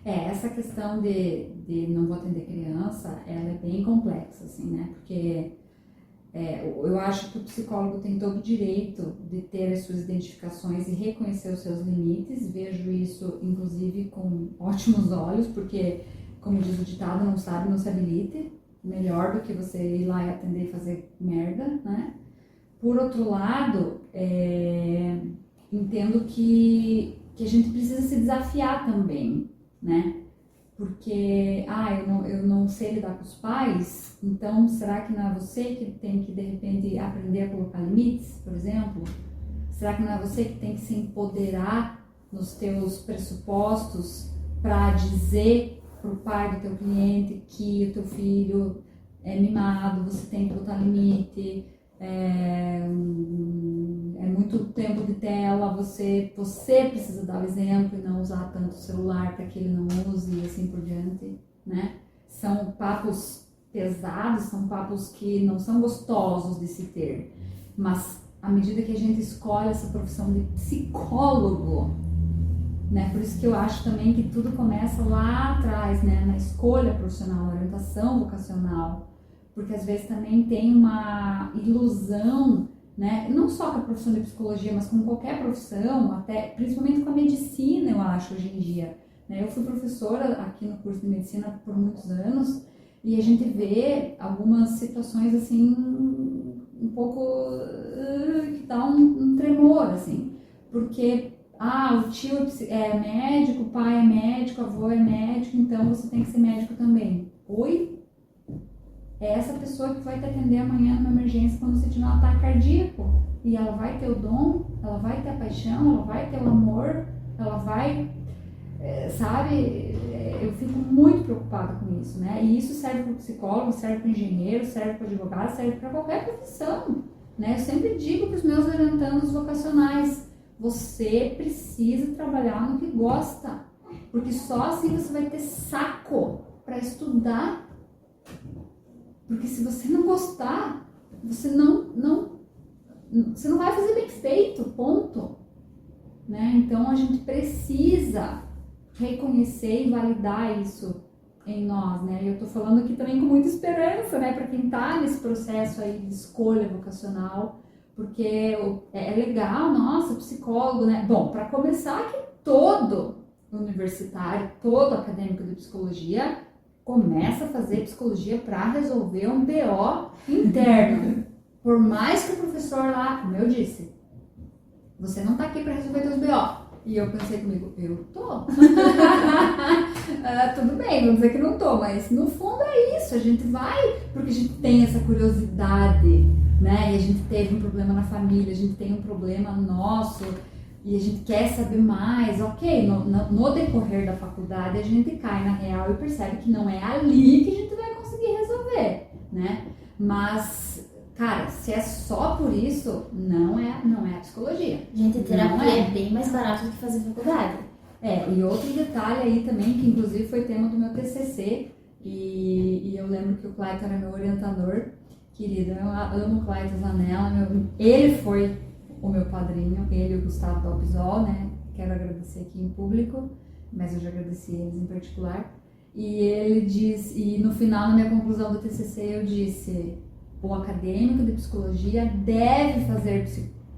Essa questão de não vou atender criança, ela é bem complexa, assim, né? Porque eu acho que o psicólogo tem todo o direito de ter as suas identificações e reconhecer os seus limites. Vejo isso, inclusive, com ótimos olhos, porque, como diz o ditado, não sabe, não se habilite. Melhor do que você ir lá e atender e fazer merda, né? Por outro lado, entendo que a gente precisa se desafiar também, né? Porque, eu não sei lidar com os pais, então será que não é você que tem que, de repente, aprender a colocar limites, por exemplo? Será que não é você que tem que se empoderar nos teus pressupostos para dizer para o pai do teu cliente que o teu filho é mimado, você tem que botar limite, é muito tempo de tela, você precisa dar o exemplo e não usar tanto o celular para que ele não use e assim por diante, né? São papos pesados, são papos que não são gostosos de se ter, mas à medida que a gente escolhe essa profissão de psicólogo, né? Por isso que eu acho também que tudo começa lá atrás, né? Na escolha profissional, na orientação vocacional, porque às vezes também tem uma ilusão, né? Não só com a profissão de psicologia, mas com qualquer profissão, até principalmente com a medicina, eu acho, hoje em dia, né? Eu fui professora aqui no curso de medicina por muitos anos e a gente vê algumas situações assim um pouco que dá um tremor, assim, porque o tio é médico, o pai é médico, o avô é médico, então você tem que ser médico também. Oi? É essa pessoa que vai te atender amanhã numa emergência quando você tiver um ataque cardíaco. E ela vai ter o dom, ela vai ter a paixão, ela vai ter o amor, ela vai, sabe? Eu fico muito preocupada com isso, né? E isso serve para o psicólogo, serve para o engenheiro, serve para o advogado, serve para qualquer profissão, né? Eu sempre digo para os meus orientandos vocacionais, você precisa trabalhar no que gosta, porque só assim você vai ter saco para estudar. Porque se você não gostar, você não vai fazer bem feito, ponto. Né? Então a gente precisa reconhecer e validar isso em nós, né? Eu tô falando aqui também com muita esperança, né? Para quem tá nesse processo aí de escolha vocacional, porque é legal, nossa, psicólogo, né? Bom, para começar, que todo universitário, todo acadêmico de psicologia começa a fazer psicologia para resolver um BO interno. Por mais que o professor lá, como eu disse, você não está aqui para resolver seus BO. E eu pensei comigo, eu tô. Tudo bem, vamos dizer que não tô, mas no fundo é isso, a gente vai porque a gente tem essa curiosidade, né? E a gente teve um problema na família, a gente tem um problema nosso e a gente quer saber mais, ok, no decorrer da faculdade a gente cai na real e percebe que não é ali que a gente vai conseguir resolver, né? Mas, cara, se é só por isso, não é a psicologia. Gente, terapia é bem mais barato do que fazer faculdade. E outro detalhe aí também, que inclusive foi tema do meu TCC, e eu lembro que o Clayton era meu orientador, querido, eu amo o Clayton Zanella, ele foi o meu padrinho, ele e o Gustavo Dalpisol, né, quero agradecer aqui em público, mas eu já agradeci eles em particular, e ele diz, e no final, na minha conclusão do TCC, eu disse, o acadêmico de psicologia deve fazer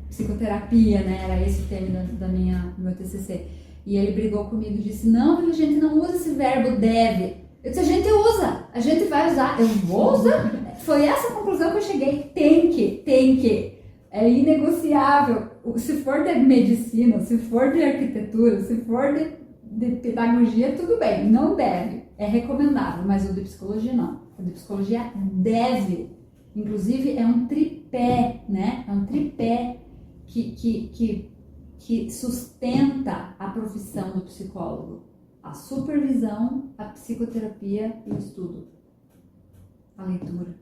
psicoterapia, né, era esse o tema do meu TCC. E ele brigou comigo e disse, não, a gente não usa esse verbo deve. Eu disse, a gente usa, a gente vai usar. Eu vou usar? Foi essa a conclusão que eu cheguei. Tem que. É inegociável. Se for de medicina, se for de arquitetura, se for de pedagogia, tudo bem. Não deve. É recomendável, mas o de psicologia não. O de psicologia deve. Inclusive é um tripé, né? É um tripé que sustenta a profissão do psicólogo. A supervisão, a psicoterapia e o estudo. A leitura.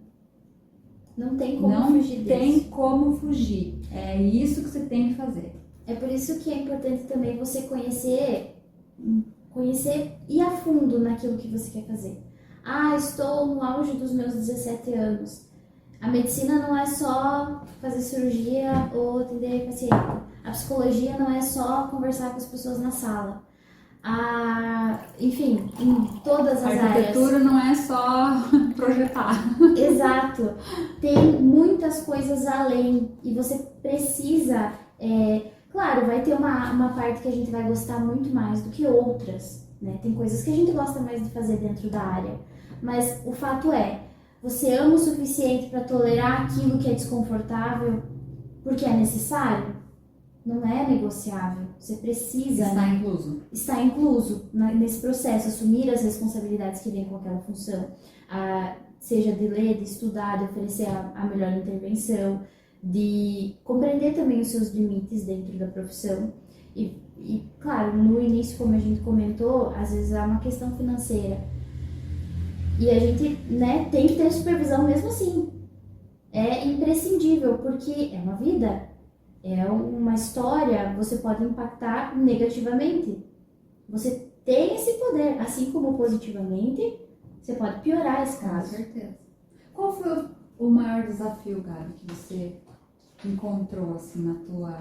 Não tem como fugir disso. Não tem como fugir. É isso que você tem que fazer. É por isso que é importante também você conhecer ir a fundo naquilo que você quer fazer. Estou no auge dos meus 17 anos. A medicina não é só fazer cirurgia ou atender paciente. A psicologia não é só conversar com as pessoas na sala. Enfim, em todas as áreas. A arquitetura não é só projetar. Exato. Tem muitas coisas além e você precisa... Claro, vai ter uma parte que a gente vai gostar muito mais do que outras, né? Tem coisas que a gente gosta mais de fazer dentro da área. Mas o fato é, você ama o suficiente para tolerar aquilo que é desconfortável porque é necessário? Não é negociável. Você precisa... Está incluso nesse processo, assumir as responsabilidades que vêm com aquela função. Seja de ler, de estudar, de oferecer a melhor intervenção, de compreender também os seus limites dentro da profissão. E claro, no início, como a gente comentou, às vezes há uma questão financeira. E a gente, né, tem que ter supervisão mesmo assim. É imprescindível, porque é uma vida. É uma história, você pode impactar negativamente. Você tem esse poder, assim como positivamente, você pode piorar esse caso. Com certeza. Qual foi o maior desafio, Gabi, que você encontrou assim na tua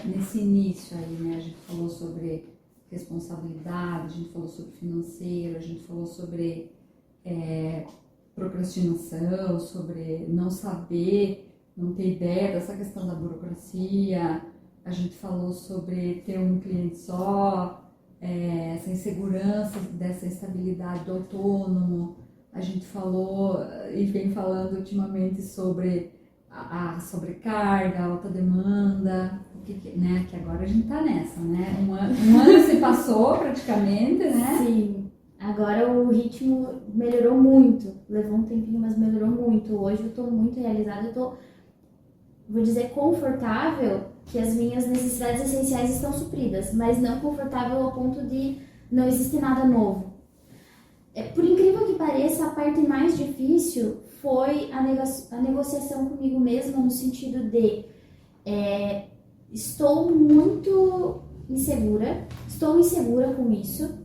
nesse início aí, né? A gente falou sobre responsabilidade, a gente falou sobre financeiro, a gente falou sobre procrastinação, sobre não saber, não ter ideia dessa questão da burocracia, a gente falou sobre ter um cliente só, essa insegurança dessa estabilidade do autônomo, a gente falou e vem falando ultimamente sobre a sobrecarga, a alta demanda, né? Que agora a gente tá nessa, né? Um ano se passou praticamente, né? Sim, agora o ritmo melhorou muito, levou um tempinho, mas melhorou muito. Hoje eu tô muito realizada, vou dizer, confortável, que as minhas necessidades essenciais estão supridas, mas não confortável ao ponto de não existir nada novo. Por incrível que pareça, a parte mais difícil foi a negociação comigo mesma, no sentido de estou muito insegura, estou insegura com isso,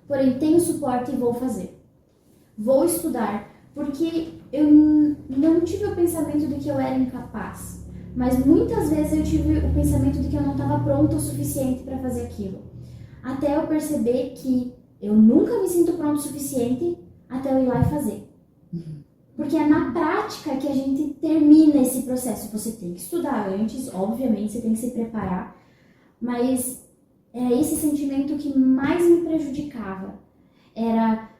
porém tenho suporte e vou fazer. Vou estudar, porque eu não tive o pensamento de que eu era incapaz, mas muitas vezes eu tive o pensamento de que eu não estava pronta o suficiente para fazer aquilo. Até eu perceber que eu nunca me sinto pronto o suficiente até eu ir lá e fazer. Porque é na prática que a gente termina esse processo. Você tem que estudar antes, obviamente, você tem que se preparar, mas é esse sentimento que mais me prejudicava. Era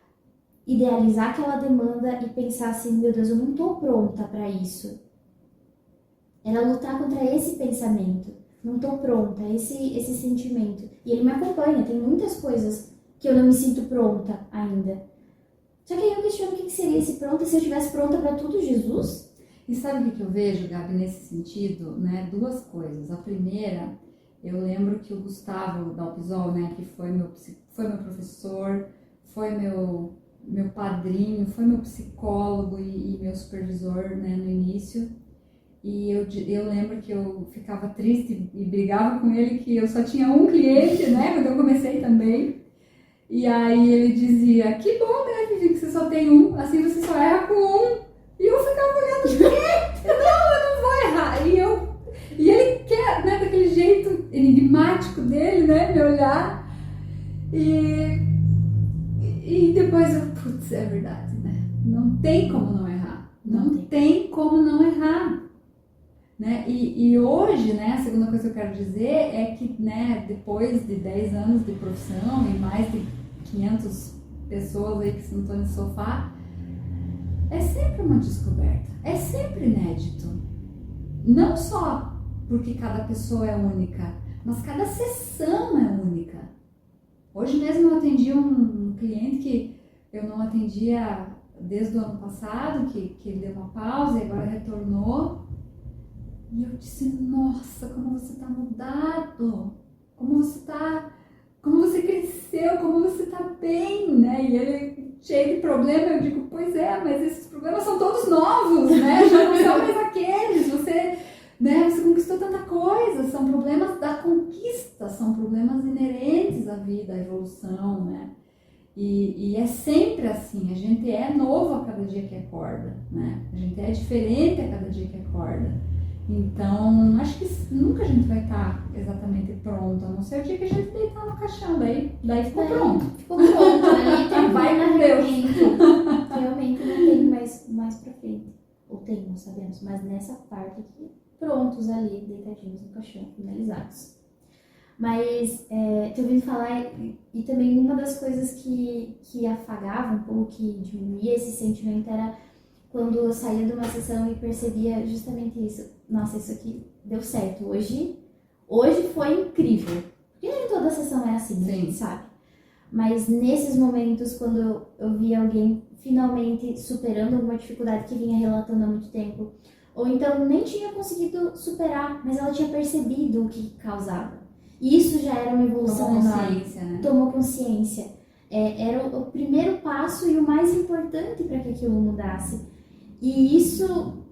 idealizar aquela demanda e pensar assim, meu Deus, eu não estou pronta para isso. Era lutar contra esse pensamento. não tô pronta, esse sentimento. E ele me acompanha, tem muitas coisas que eu não me sinto pronta ainda. Só que aí eu questiono o que seria esse pronto, e se eu estivesse pronta para tudo, Jesus? E sabe o que eu vejo, Gabi, nesse sentido, né? Duas coisas. A primeira, eu lembro que o Gustavo Dalpisol, né, que foi meu professor, foi meu padrinho, foi meu psicólogo e meu supervisor, né, no início. E eu lembro que eu ficava triste e brigava com ele que eu só tinha um cliente, né, quando eu comecei também. E aí ele dizia, que bom, né, Vivi, que você só tem um, assim você só erra com um. E eu ficava olhando, quê? Não, eu não vou errar. E ele quer, né, daquele jeito enigmático dele, né, me olhar. E depois eu, putz, é verdade, né? Não tem como não errar. Não tem como não errar. Né? E hoje, né, a segunda coisa que eu quero dizer é que, né, depois de 10 anos de profissão e mais de 500 pessoas aí que se sentam no sofá, é sempre uma descoberta, é sempre inédito. Não só porque cada pessoa é única, mas cada sessão é única. Hoje mesmo eu atendi um cliente que eu não atendia desde o ano passado, que ele deu uma pausa e agora retornou. E eu disse, nossa, como você tá mudado, como você cresceu, como você tá bem, né? E ele cheio de problema, eu digo, pois é, mas esses problemas são todos novos, né? Já não são mais aqueles, você conquistou tanta coisa, são problemas da conquista, são problemas inerentes à vida, à evolução, né? E é sempre assim, a gente é novo a cada dia que acorda, né? A gente é diferente a cada dia que acorda. Então, acho que nunca a gente vai estar exatamente pronto, a não ser o dia que a gente deitar no caixão, daí ficou pronto. Ficou pronto, ali tem Vai com Deus. Realmente não tem mais pra frente. Ou tem, não sabemos, mas nessa parte aqui, prontos ali, deitadinhos no caixão, finalizados. Mas, tô ouvindo falar, e também uma das coisas que afagava um pouco, que diminuía esse sentimento, era quando eu saía de uma sessão e percebia justamente isso. Nossa, isso aqui deu certo. Hoje foi incrível. Porque nem toda sessão é assim, a gente sabe. Mas nesses momentos, quando eu via alguém finalmente superando alguma dificuldade que vinha relatando há muito tempo, ou então nem tinha conseguido superar, mas ela tinha percebido o que causava. E isso já era uma evolução enorme. Né? Tomou consciência. Era o primeiro passo e o mais importante para que aquilo mudasse. E isso,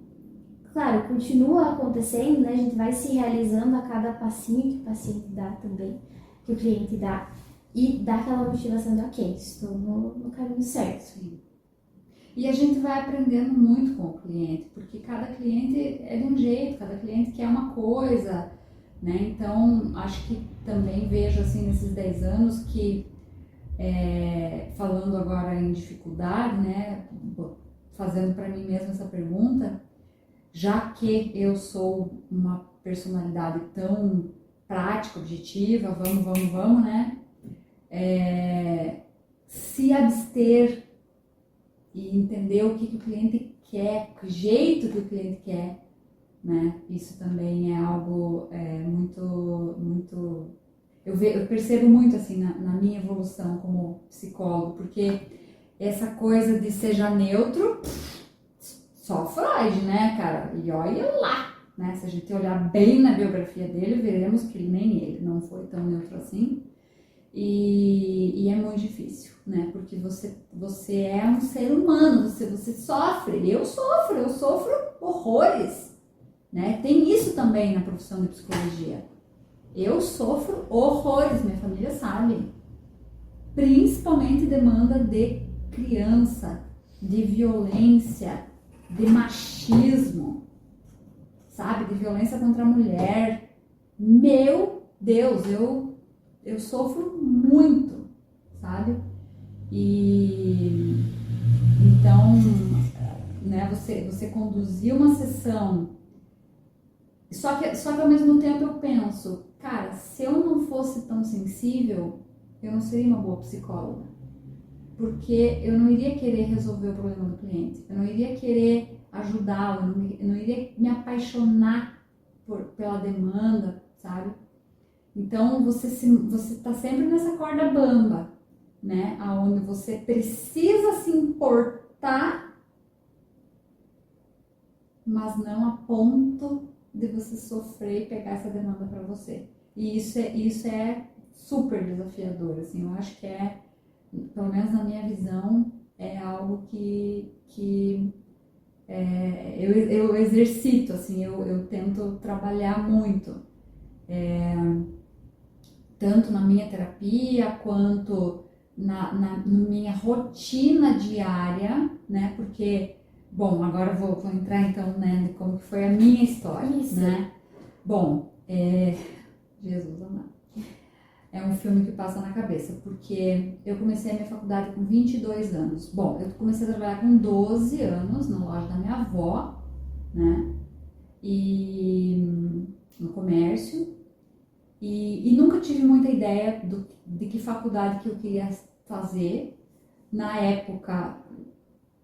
claro, continua acontecendo, né? A gente vai se realizando a cada passinho que o paciente dá também, que o cliente dá, e dá aquela motivação de, ok, estou no caminho certo. Sim. E a gente vai aprendendo muito com o cliente, porque cada cliente é de um jeito, cada cliente quer uma coisa, né? Então, acho que também vejo, assim, nesses 10 anos que, falando agora em dificuldade, né? Fazendo para mim mesma essa pergunta, já que eu sou uma personalidade tão prática, objetiva, vamos, né? Se abster e entender o que o cliente quer, o jeito que o cliente quer, né? Isso também é algo muito... Eu percebo muito assim na minha evolução como psicólogo, porque essa coisa de seja neutro, só Freud, né, cara? E olha lá, né? Se a gente olhar bem na biografia dele, veremos que nem ele não foi tão neutro assim. E é muito difícil, né? Porque você é um ser humano, você sofre. Eu sofro horrores, né? Tem isso também na profissão de psicologia. Eu sofro horrores, minha família sabe. Principalmente demanda de criança, de violência, de machismo, sabe? De violência contra a mulher. Meu Deus, eu sofro muito, sabe? E então, né, você conduzir uma sessão, só que ao mesmo tempo eu penso, cara, se eu não fosse tão sensível, eu não seria uma boa psicóloga. Porque eu não iria querer resolver o problema do cliente, eu não iria querer ajudá-lo, eu não iria me apaixonar pela demanda, sabe? Então, você tá sempre nessa corda bamba, né? Aonde você precisa se importar, mas não a ponto de você sofrer e pegar essa demanda para você. E isso é super desafiador, assim. Eu acho que pelo menos na minha visão, é algo que eu exercito, assim, eu tento trabalhar muito. Tanto na minha terapia quanto na minha rotina diária, né? Porque, bom, agora eu vou entrar então, né, de como que foi a minha história, Isso. né? Bom, Jesus amado. É um filme que passa na cabeça, porque eu comecei a minha faculdade com 22 anos. Bom, eu comecei a trabalhar com 12 anos na loja da minha avó, né? E no comércio. E nunca tive muita ideia de que faculdade que eu queria fazer. Na época,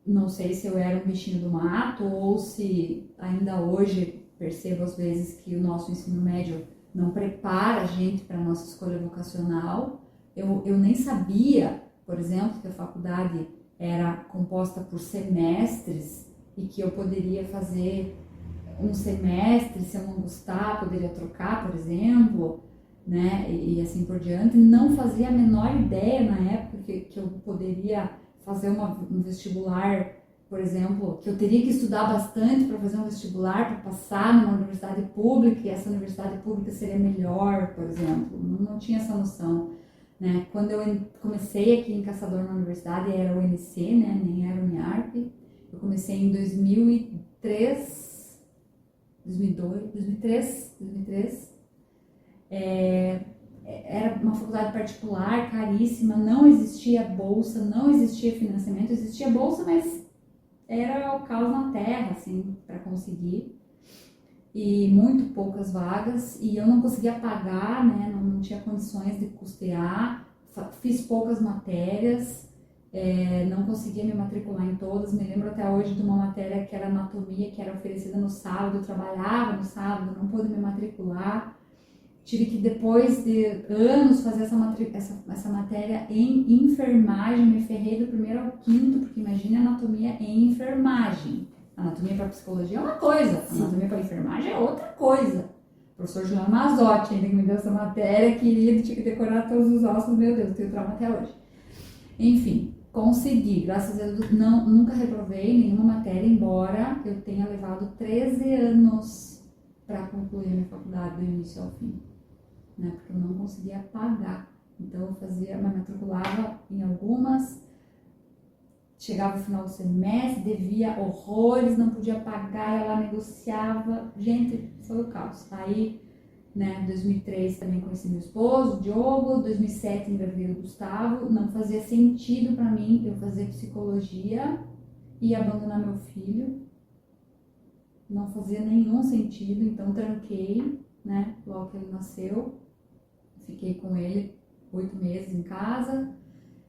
não sei se eu era um bichinho do mato ou se ainda hoje percebo às vezes que o nosso ensino médio não prepara a gente para a nossa escolha vocacional. Eu nem sabia, por exemplo, que a faculdade era composta por semestres e que eu poderia fazer um semestre, se eu não gostar, poderia trocar, por exemplo, né? E assim por diante. Não fazia a menor ideia na época que eu poderia fazer um vestibular, por exemplo, que eu teria que estudar bastante para fazer um vestibular, para passar numa universidade pública, e essa universidade pública seria melhor, por exemplo. Não tinha essa noção, né? Quando eu comecei aqui em Caçador na universidade, era o UNC, né? Nem era o Uniarp. Eu comecei em 2003. Era uma faculdade particular, caríssima, não existia bolsa, não existia financiamento, existia bolsa, mas era o caos na terra, assim, para conseguir. E muito poucas vagas, e eu não conseguia pagar, né, não tinha condições de custear, fiz poucas matérias, não conseguia me matricular em todas. Me lembro até hoje de uma matéria que era anatomia, que era oferecida no sábado, eu trabalhava no sábado, não pude me matricular. Tive que, depois de anos, fazer essa matéria em enfermagem. Me ferrei do primeiro ao quinto, porque imagine anatomia em enfermagem. Anatomia para psicologia é uma coisa, anatomia para enfermagem é outra coisa. O professor Juliano Mazotti ainda que me deu essa matéria, querido, tinha que decorar todos os ossos, meu Deus, tenho trauma até hoje. Enfim, consegui, graças a Deus, nunca reprovei nenhuma matéria, embora eu tenha levado 13 anos para concluir a minha faculdade do início ao fim, né? Porque eu não conseguia pagar. Então eu me matriculava em algumas, chegava no final do semestre, devia horrores, não podia pagar, ela negociava, gente, foi o caos. Aí, né, em 2003 também conheci meu esposo, o Diogo, 2007 engravidei o Gustavo. Não fazia sentido para mim eu fazer psicologia e abandonar meu filho, não fazia nenhum sentido, então tranquei, né, logo que ele nasceu, fiquei com ele 8 meses em casa.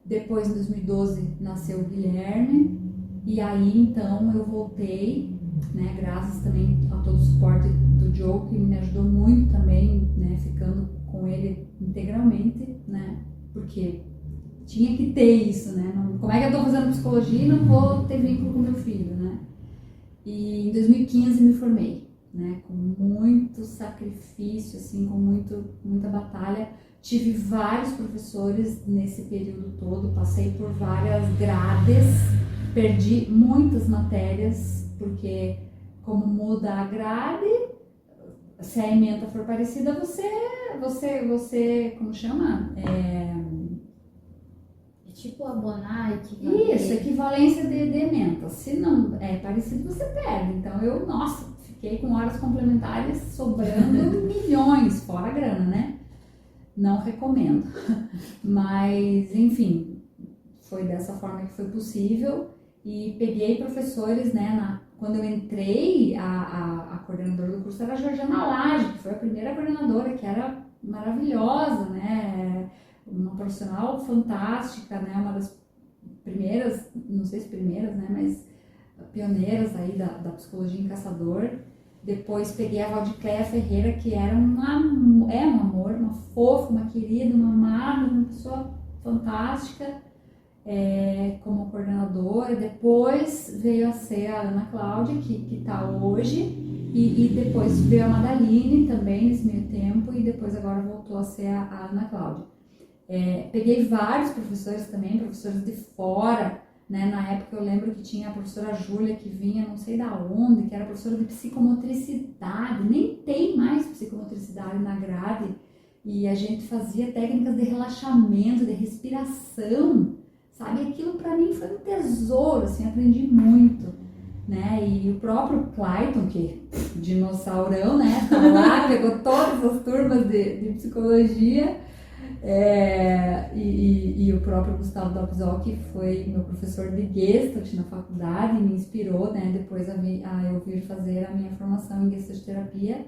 Depois, em 2012, nasceu o Guilherme, e aí então eu voltei, né, graças também a todo o suporte do Diogo, que me ajudou muito também, né, ficando com ele integralmente, né, porque tinha que ter isso, né, como é que eu tô fazendo psicologia e não vou ter vínculo com meu filho, né. E em 2015 me formei, né, com muito sacrifício, assim, com muita batalha. Tive vários professores nesse período todo, passei por várias grades, perdi muitas matérias, porque como muda a grade, se a ementa for parecida, você como chama? É tipo abonar, equivalência. Isso, equivalência de ementa. Se não é parecido, você perde. Então fiquei com horas complementares sobrando milhões, fora a grana, né? Não recomendo, mas enfim, foi dessa forma que foi possível. E peguei professores, né, quando eu entrei, a coordenadora do curso era a Georgiana Lage, que foi a primeira coordenadora, que era maravilhosa, né, uma profissional fantástica, né, uma das primeiras, não sei se primeiras, né, mas pioneiras aí da psicologia em Caçador. Depois peguei a Valdicléia Ferreira, que era um amor, uma fofa, uma querida, uma amada, uma pessoa fantástica, como coordenadora. Depois veio a ser a Ana Cláudia, que está hoje, e depois veio a Madaline também nesse meio tempo, e depois agora voltou a ser a Ana Cláudia. Peguei vários professores também, professores de fora, né? Na época eu lembro que tinha a professora Júlia, que vinha não sei da onde, que era professora de psicomotricidade, nem tem mais psicomotricidade na grade, e a gente fazia técnicas de relaxamento, de respiração, sabe? Aquilo para mim foi um tesouro, assim, aprendi muito, né? E o próprio Clayton, que dinossaurão, né? Tá lá, pegou todas as turmas de psicologia. E o próprio Gustavo Dobzol, que foi meu professor de Gestalt na faculdade, me inspirou, né, depois a eu vir fazer a minha formação em Gestalt terapia,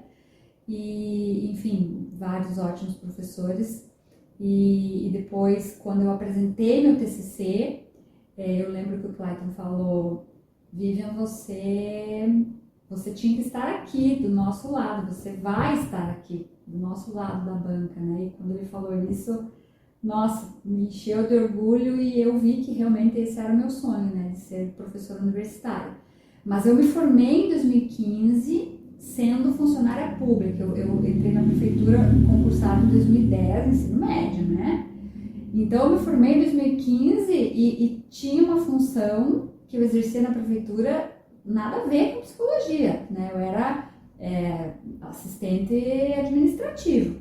e enfim, vários ótimos professores. E depois, quando eu apresentei meu TCC, eu lembro que o Clayton falou: Vivian, você tinha que estar aqui do nosso lado, você vai estar aqui do nosso lado da banca, né? E quando ele falou isso, nossa, me encheu de orgulho, e eu vi que realmente esse era o meu sonho, né? De ser professora universitária. Mas eu me formei em 2015 sendo funcionária pública. Eu entrei na prefeitura concursada em 2010, ensino médio, né? Então eu me formei em 2015 e tinha uma função que eu exercia na prefeitura nada a ver com psicologia, né? Eu era assistente administrativo.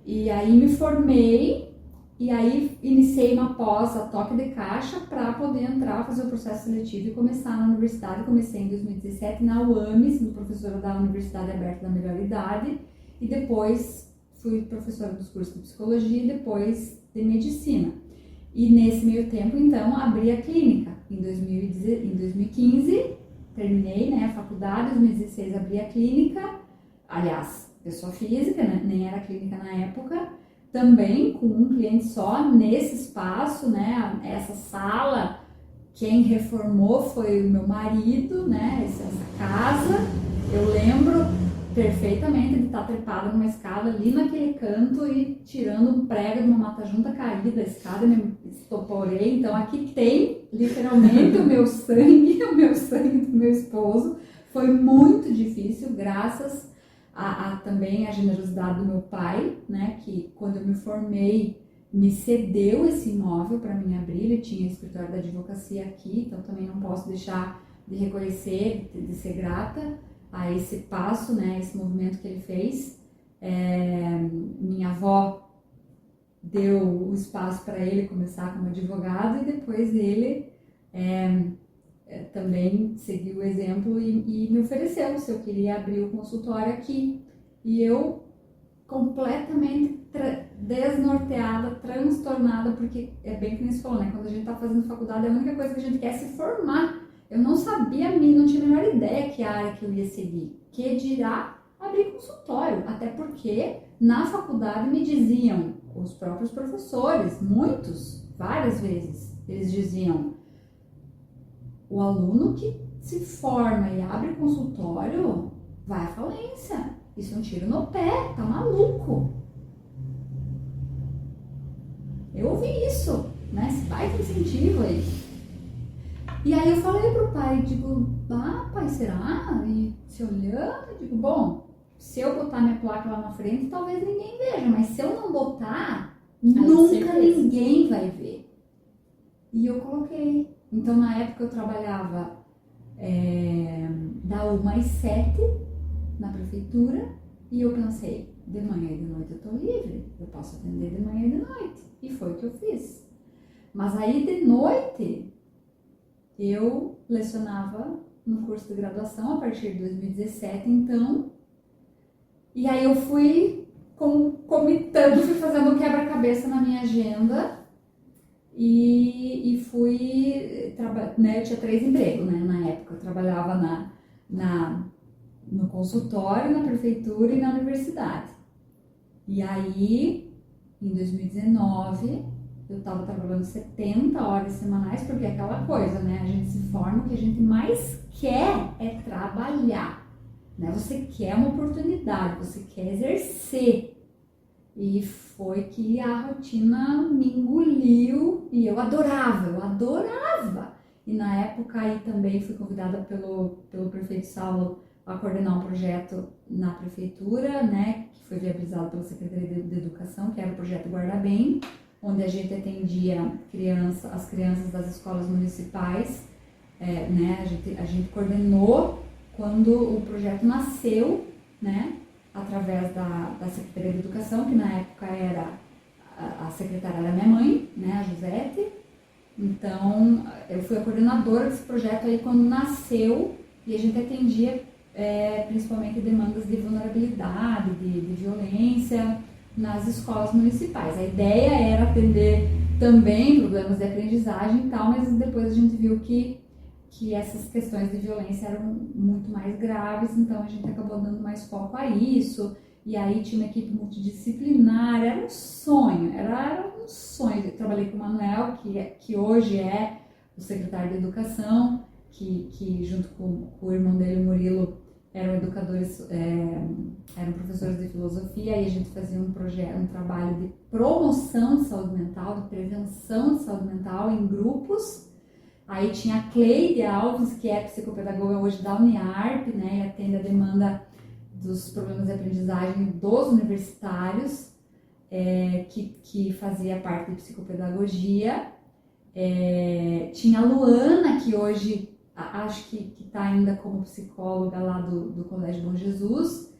E aí me formei, e aí iniciei uma pós a toque de caixa para poder entrar, fazer o processo seletivo e começar na universidade. Comecei em 2017 na UAME, sendo professora da Universidade Aberta da Melhor Idade, e depois fui professora dos cursos de psicologia e depois de medicina. E nesse meio tempo, então, abri a clínica. Em 2015, terminei, né, a faculdade, em 2016 abri a clínica, aliás, pessoa física, né, nem era clínica na época, também com um cliente só, nesse espaço, né, essa sala, quem reformou foi o meu marido, né, essa casa. Eu lembro perfeitamente de estar trepada numa escada ali naquele canto e tirando um prego de uma mata-junta caída, a escada me estoporei. Então aqui tem literalmente o meu sangue do meu esposo. Foi muito difícil, graças também a generosidade do meu pai, né, que quando eu me formei me cedeu esse imóvel para mim abrir. Ele tinha escritório da advocacia aqui, então também não posso deixar de reconhecer, de ser grata a esse passo, né, esse movimento que ele fez. Minha avó deu o espaço para ele começar como advogado, e depois ele também seguiu o exemplo e me ofereceu se eu queria abrir o consultório aqui. E eu completamente desnorteada, transtornada, porque é bem que nem você falou, né? Quando a gente está fazendo faculdade, a única coisa que a gente quer é se formar. Eu não sabia, não tinha a menor ideia que área que eu ia seguir, que dirá abrir consultório, até porque na faculdade me diziam, os próprios professores, muitos, várias vezes, eles diziam: o aluno que se forma e abre consultório vai à falência, isso é um tiro no pé, tá maluco. Eu ouvi isso, né, esse baita incentivo aí. E aí eu falei pro pai, digo: pai, será? E se olhando, eu digo: bom, se eu botar minha placa lá na frente, talvez ninguém veja, mas se eu não botar, nunca ninguém vai ver. E eu coloquei. Então na época eu trabalhava da 1 às 7 na prefeitura, e eu pensei: de manhã e de noite eu tô livre, eu posso atender de manhã e de noite. E foi o que eu fiz. Mas aí de noite eu lecionava no curso de graduação a partir de 2017, então, e aí eu fui comitando, fui fazendo um quebra-cabeça na minha agenda e fui, né, eu tinha 3 empregos, né, na época. Eu trabalhava no consultório, na prefeitura e na universidade. E aí, em 2019, eu estava trabalhando 70 horas semanais, porque é aquela coisa, né? A gente se forma, o que a gente mais quer é trabalhar. né? Você quer uma oportunidade, você quer exercer. E foi que a rotina me engoliu e eu adorava. E na época aí também fui convidada pelo prefeito Saulo a coordenar um projeto na prefeitura, né, que foi viabilizado pela Secretaria de Educação, que era o projeto Guarda Bem, onde a gente atendia as crianças das escolas municipais, né, a gente coordenou quando o projeto nasceu, né, através da Secretaria de Educação, que na época era a secretária era minha mãe, né, a Josete. Então, eu fui a coordenadora desse projeto aí quando nasceu, e a gente atendia principalmente demandas de vulnerabilidade, de violência nas escolas municipais. A ideia era atender também problemas de aprendizagem e tal, mas depois a gente viu que essas questões de violência eram muito mais graves, então a gente acabou dando mais foco a isso. E aí tinha uma equipe multidisciplinar, era um sonho. Eu trabalhei com o Manuel, que hoje é o secretário de Educação, que junto com o irmão dele, o Murilo, eram educadores, eram professores de filosofia, e a gente fazia um trabalho de promoção de saúde mental, de prevenção de saúde mental em grupos. Aí tinha a Cleide Alves, que é psicopedagoga hoje da Uniarp, né, e atende a demanda dos problemas de aprendizagem dos universitários, que fazia parte de psicopedagogia. Tinha a Luana, que hoje acho que está ainda como psicóloga lá do Colégio Bom Jesus,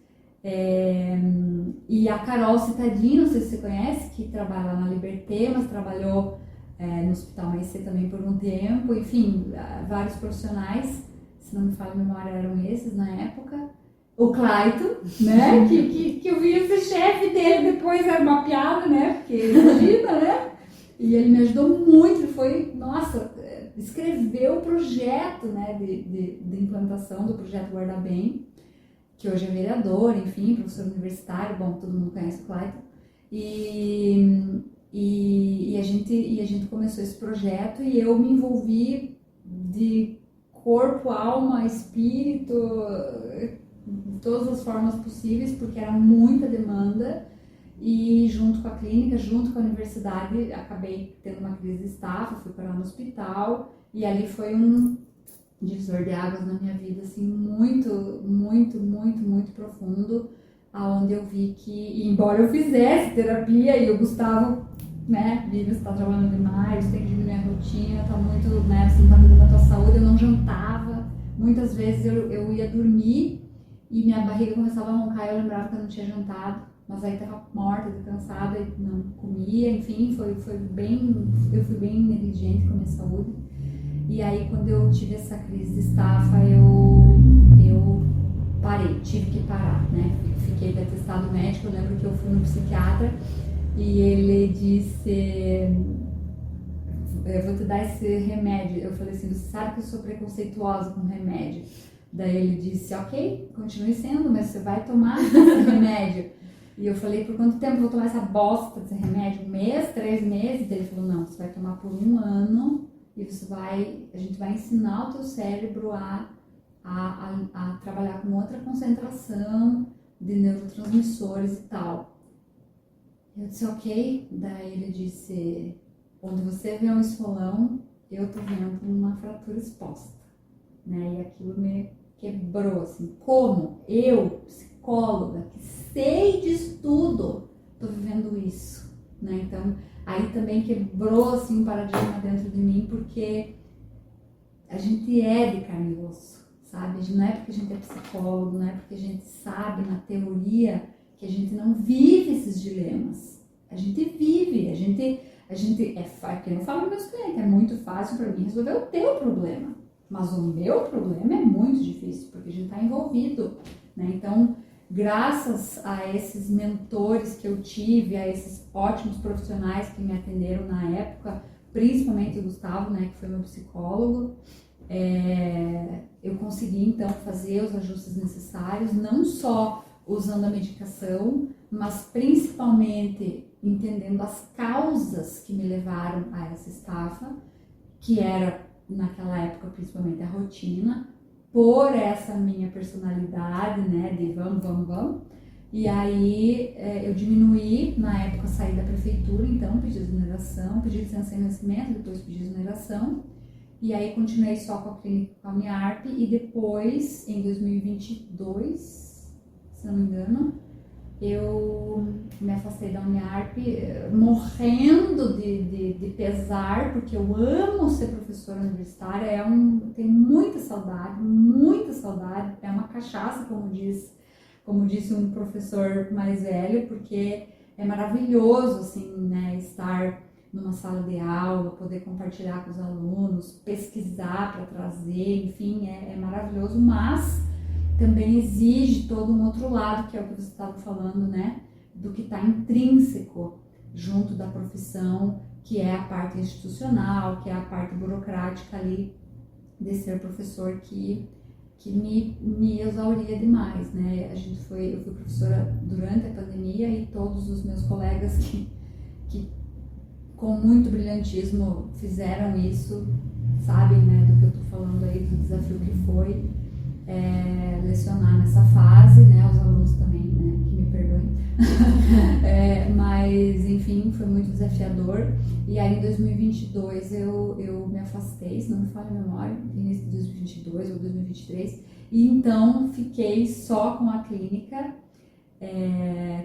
e a Carol Citadini, não sei se você conhece, que trabalha lá na Liberté, mas trabalhou no Hospital Maicê também por um tempo. Enfim, vários profissionais, se não me falha a memória, eram esses na época. O Clayton, né, que eu via ser chefe dele, depois era uma piada, né, porque imagina, né, e ele me ajudou muito, ele foi, nossa, escreveu o projeto, né, de implantação do projeto Guarda Bem, que hoje é vereador, enfim, professor universitário, bom, todo mundo conhece o Clayton, e a gente começou esse projeto, e eu me envolvi de corpo, alma, espírito, de todas as formas possíveis, porque era muita demanda, e junto com a clínica, junto com a universidade, acabei tendo uma crise de estafa, fui parar no hospital, e ali foi um divisor de águas na minha vida, assim, muito, muito, muito, muito profundo, aonde eu vi que, embora eu fizesse terapia, e o Gustavo, né, Vivi, você tá trabalhando demais, tem que diminuir a rotina, tá muito, né, você não tá cuidando da tua saúde, eu não jantava, muitas vezes eu ia dormir, e minha barriga começava a roncar, eu lembrava que eu não tinha jantado, mas aí tava morta, cansada e não comia, enfim, eu fui bem negligente com a minha saúde. E aí quando eu tive essa crise de estafa, eu parei, tive que parar, né, fiquei de atestado médico. Eu lembro que eu fui no psiquiatra e ele disse: eu vou te dar esse remédio. Eu falei assim: você sabe que eu sou preconceituosa com remédio. Daí ele disse: ok, continue sendo, mas você vai tomar esse remédio. E eu falei: por quanto tempo eu vou tomar essa bosta desse remédio? 1 mês, 3 meses? Daí ele falou: não, você vai tomar por 1 ano e a gente vai ensinar o teu cérebro a trabalhar com outra concentração de neurotransmissores e tal. Eu disse: ok. Daí ele disse: onde você vê um esfolão, eu tô vendo uma fratura exposta, né? E aquilo me quebrou, assim, como eu, psicóloga, que sei disso tudo, tô vivendo isso, né? Então, aí também quebrou, assim, um paradigma dentro de mim, porque a gente é de carne e osso, sabe? Não é porque a gente é psicólogo, não é porque a gente sabe na teoria que a gente não vive esses dilemas. A gente vive, a gente que eu falo para meus clientes, é muito fácil para mim resolver o teu problema, mas o meu problema é muito difícil, porque a gente está envolvido, né? Então, graças a esses mentores que eu tive, a esses ótimos profissionais que me atenderam na época, principalmente o Gustavo, né, que foi meu psicólogo, eu consegui então fazer os ajustes necessários, não só usando a medicação, mas principalmente entendendo as causas que me levaram a essa estafa, que era naquela época principalmente a rotina, por essa minha personalidade, né, de vamos. E aí eu diminuí, na época saí da prefeitura, então pedi exoneração, pedi licença sem vencimento, depois pedi exoneração. E aí continuei só com a clínica, com a Uniarp, e depois, em 2022, se não me engano, eu me afastei da Uniarp, morrendo de pesar, porque eu amo ser professora universitária, tenho muita saudade, é uma cachaça, como disse um professor mais velho, porque é maravilhoso, assim, né, estar numa sala de aula, poder compartilhar com os alunos, pesquisar para trazer, enfim, é maravilhoso, mas também exige todo um outro lado, que é o que você estava falando, né, do que está intrínseco junto da profissão, que é a parte institucional, que é a parte burocrática ali de ser professor, que me exauria demais, né? Eu fui professora durante a pandemia e todos os meus colegas que com muito brilhantismo fizeram isso, sabem, né, do que eu tô falando aí, do desafio que foi lecionar nessa fase, né, os alunos também, né, que me perdoem, mas enfim, foi muito desafiador. E aí em 2022 eu me afastei, se não me falha a memória, início de 2022 ou 2023, e então fiquei só com a clínica,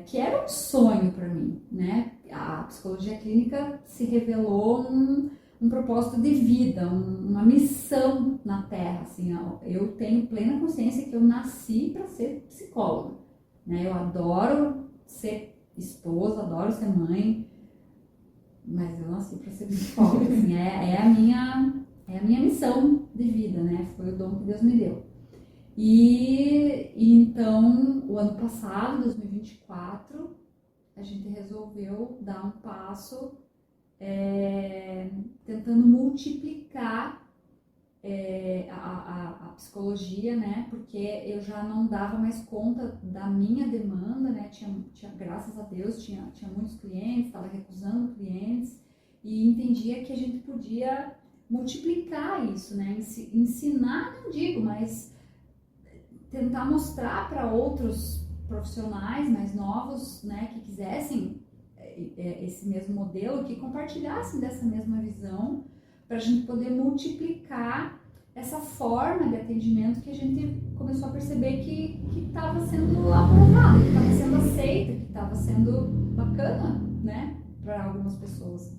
que era um sonho para mim, né? A psicologia clínica se revelou um propósito de vida, uma missão na Terra, assim, eu tenho plena consciência que eu nasci para ser psicóloga, né? Eu adoro ser esposa, adoro ser mãe, mas eu nasci para ser psicóloga, assim, é a minha missão de vida, né? Foi o dom que Deus me deu. E então, o ano passado, 2024, a gente resolveu dar um passo tentando multiplicar a psicologia, né? Porque eu já não dava mais conta da minha demanda, né? Tinha graças a Deus, tinha muitos clientes, estava recusando clientes e entendia que a gente podia multiplicar isso, né? Ensinar, não digo, mas tentar mostrar para outros profissionais mais novos, né, que quisessem esse mesmo modelo, que compartilhassem dessa mesma visão, para a gente poder multiplicar essa forma de atendimento que a gente começou a perceber que estava sendo aprovada, que estava sendo aceita, que estava sendo bacana, né, para algumas pessoas.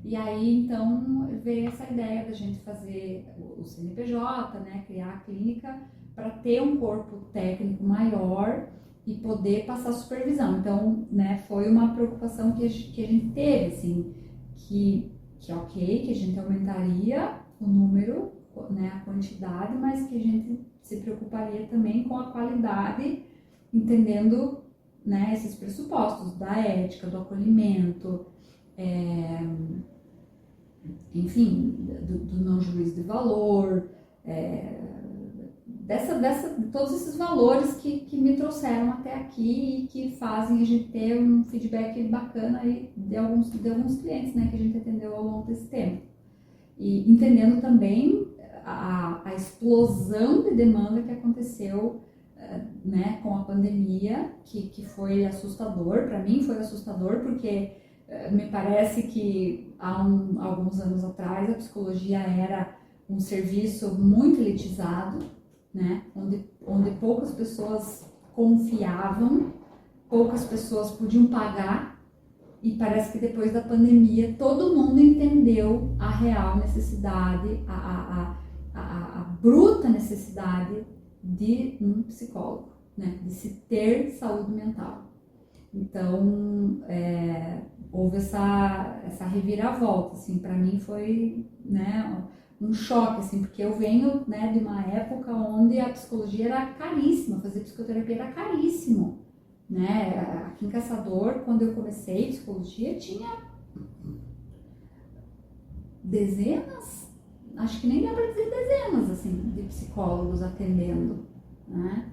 E aí, então, veio essa ideia da gente fazer o CNPJ, né, criar a clínica para ter um corpo técnico maior e poder passar supervisão. Então, né, foi uma preocupação que a gente teve, assim, que ok, que a gente aumentaria o número, né, a quantidade, mas que a gente se preocuparia também com a qualidade, entendendo, né, esses pressupostos da ética, do acolhimento, enfim, do não juízo de valor, todos esses valores que me trouxeram até aqui e que fazem a gente ter um feedback bacana aí de alguns clientes, né, que a gente atendeu ao longo desse tempo. E entendendo também a explosão de demanda que aconteceu, né, com a pandemia, que foi assustador. Para mim foi assustador porque me parece que há alguns anos atrás a psicologia era um serviço muito elitizado, né, onde poucas pessoas confiavam, poucas pessoas podiam pagar, e parece que depois da pandemia todo mundo entendeu a real necessidade, a bruta necessidade de um psicólogo, né, de se ter saúde mental. Então, houve essa reviravolta, assim, para mim foi, né, um choque, assim, porque eu venho, né, de uma época onde a psicologia era caríssima, fazer psicoterapia era caríssimo, né? Aqui em Caçador, quando eu comecei psicologia, tinha dezenas, acho que nem dá para dizer dezenas, assim, de psicólogos atendendo, né?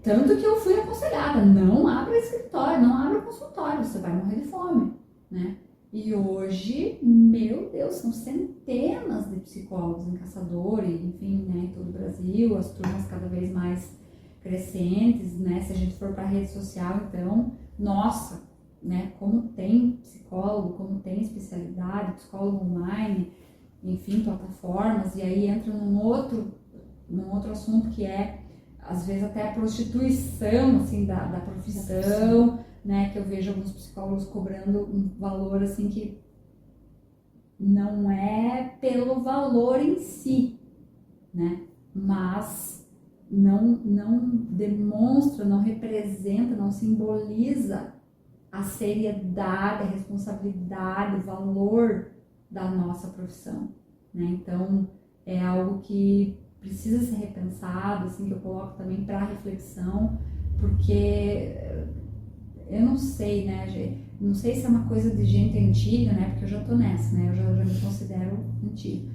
Tanto que eu fui aconselhada, não abra escritório, não abra consultório, você vai morrer de fome, né? E hoje, meu Deus, são centenas de psicólogos em Caçador, e, enfim, né, em todo o Brasil, as turmas cada vez mais crescentes, né? Se a gente for para a rede social, então, nossa, né? Como tem psicólogo, como tem especialidade, psicólogo online, enfim, plataformas, e aí entra num outro assunto que é, às vezes, até a prostituição, assim, da profissão, né? Que eu vejo alguns psicólogos cobrando um valor, assim, que não é pelo valor em si, né? Mas não demonstra, não representa, não simboliza a seriedade, a responsabilidade, o valor da nossa profissão, né? Então, é algo que precisa ser repensado, assim, que eu coloco também para reflexão, porque eu não sei, né, não sei se é uma coisa de gente antiga, né, porque eu já tô nessa, né, eu já me considero antiga.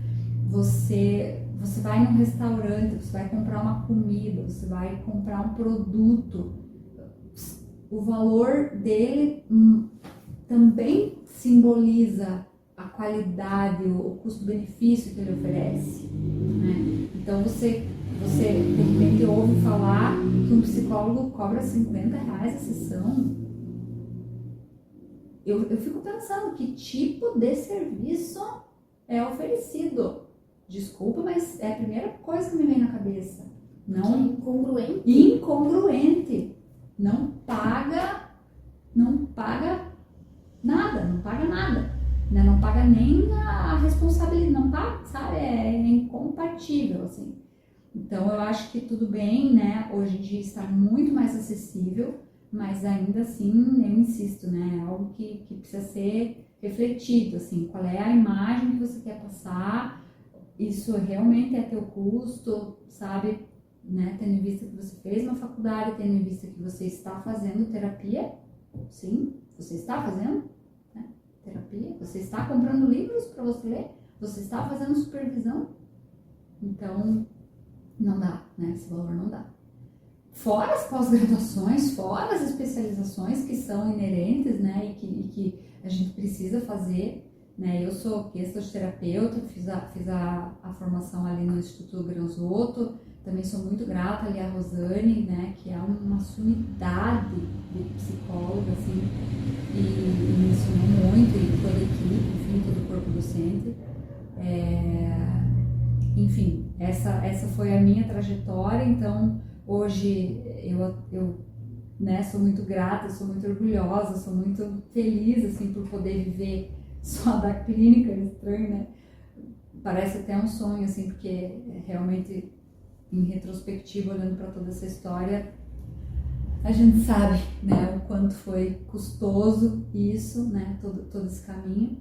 Você vai num restaurante, você vai comprar uma comida, você vai comprar um produto, o valor dele também simboliza a qualidade, o custo-benefício que ele oferece, né? Então você de repente ouve falar que um psicólogo cobra R$50 a sessão. Eu fico pensando que tipo de serviço é oferecido. Desculpa, mas é a primeira coisa que me vem na cabeça. Não, incongruente. Incongruente. Não paga nada, né? Não paga nem a responsabilidade, não paga, sabe? É incompatível, assim. Então, eu acho que tudo bem, né? Hoje em dia está muito mais acessível, mas ainda assim, eu insisto, né? É algo que precisa ser refletido, assim. Qual é a imagem que você quer passar? Isso realmente é teu custo, sabe? Né? Tendo em vista que você fez uma faculdade, tendo em vista que você está fazendo terapia, sim, você está fazendo, né? Terapia, você está comprando livros para você ler, você está fazendo supervisão, então não dá, né? Esse valor não dá. Fora as pós-graduações, fora as especializações que são inerentes, né? E que a gente precisa fazer, né? Eu sou gestoterapeuta, fiz a formação ali no Instituto Granzotto. Também sou muito grata ali a Rosane, né, que é uma sumidade de psicóloga, assim, e me ensinou muito, e toda a equipe, enfim, todo o corpo docente. Enfim, essa foi a minha trajetória. Então, hoje eu né, sou muito grata, sou muito orgulhosa, sou muito feliz, assim, por poder viver só da clínica. É estranho, né? Parece até um sonho, assim, porque realmente, em retrospectiva, olhando para toda essa história, a gente sabe, né, o quanto foi custoso isso, né, todo esse caminho,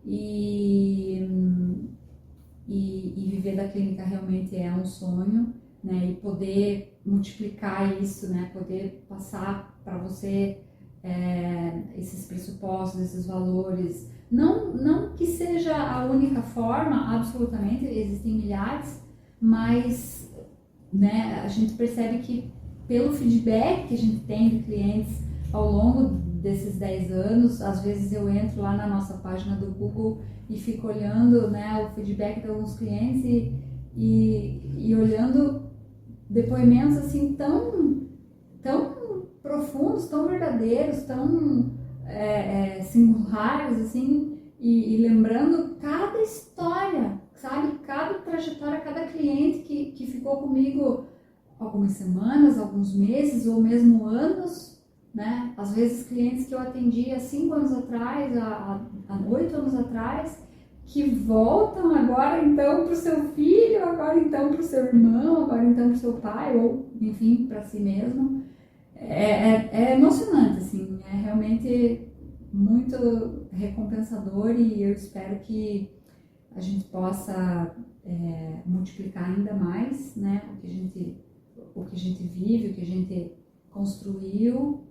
e viver da clínica realmente é um sonho, né, e poder multiplicar isso, né, poder passar para você esses pressupostos, esses valores, não que seja a única forma, absolutamente, existem milhares, mas, né, a gente percebe que pelo feedback que a gente tem de clientes ao longo desses 10 anos, às vezes eu entro lá na nossa página do Google e fico olhando, né, o feedback de alguns clientes e olhando depoimentos assim tão profundos, tão verdadeiros, tão singulares, assim, e lembrando cada história, sabe? Cada trajetória, cada cliente que ficou comigo algumas semanas, alguns meses ou mesmo anos, né? Às vezes clientes que eu atendi há 5 anos atrás, há 8 anos atrás, que voltam agora então para o seu filho, agora então para o seu irmão, agora então para o seu pai, ou enfim, para si mesmo. É emocionante, assim, é realmente muito recompensador, e eu espero que a gente possa multiplicar ainda mais, né, o que a gente vive, o que a gente construiu,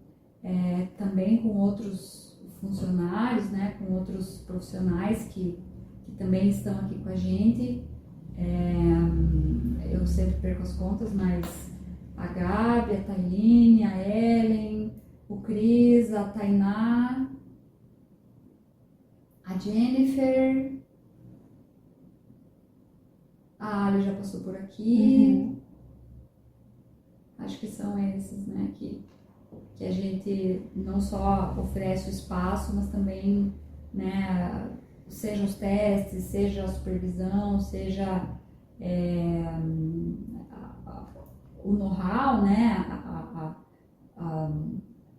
também com outros funcionários, né, com outros profissionais que também estão aqui com a gente. Eu sempre perco as contas, mas a Gabi, a Tailine, a Ellen, o Cris, a Tainá, Jennifer. A Ali já passou por aqui. Acho que são esses, né, que a gente não só oferece o espaço, mas também, né, seja os testes, seja a supervisão, seja o know-how, né,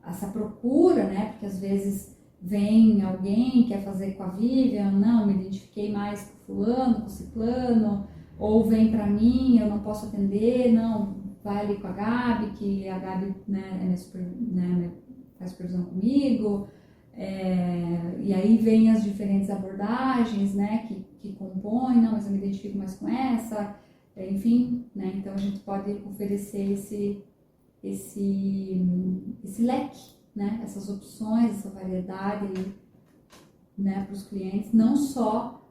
essa procura, né, porque às vezes vem alguém, quer fazer com a Vivian, não, me identifiquei mais com fulano, com ciclano, ou vem para mim, eu não posso atender, não, vai ali com a Gabi, que a Gabi, né, faz supervisão comigo, e aí vem as diferentes abordagens, né, que compõem, não, mas eu me identifico mais com essa, enfim, né, então a gente pode oferecer esse leque, né, essas opções, essa variedade aí, né, para os clientes, não só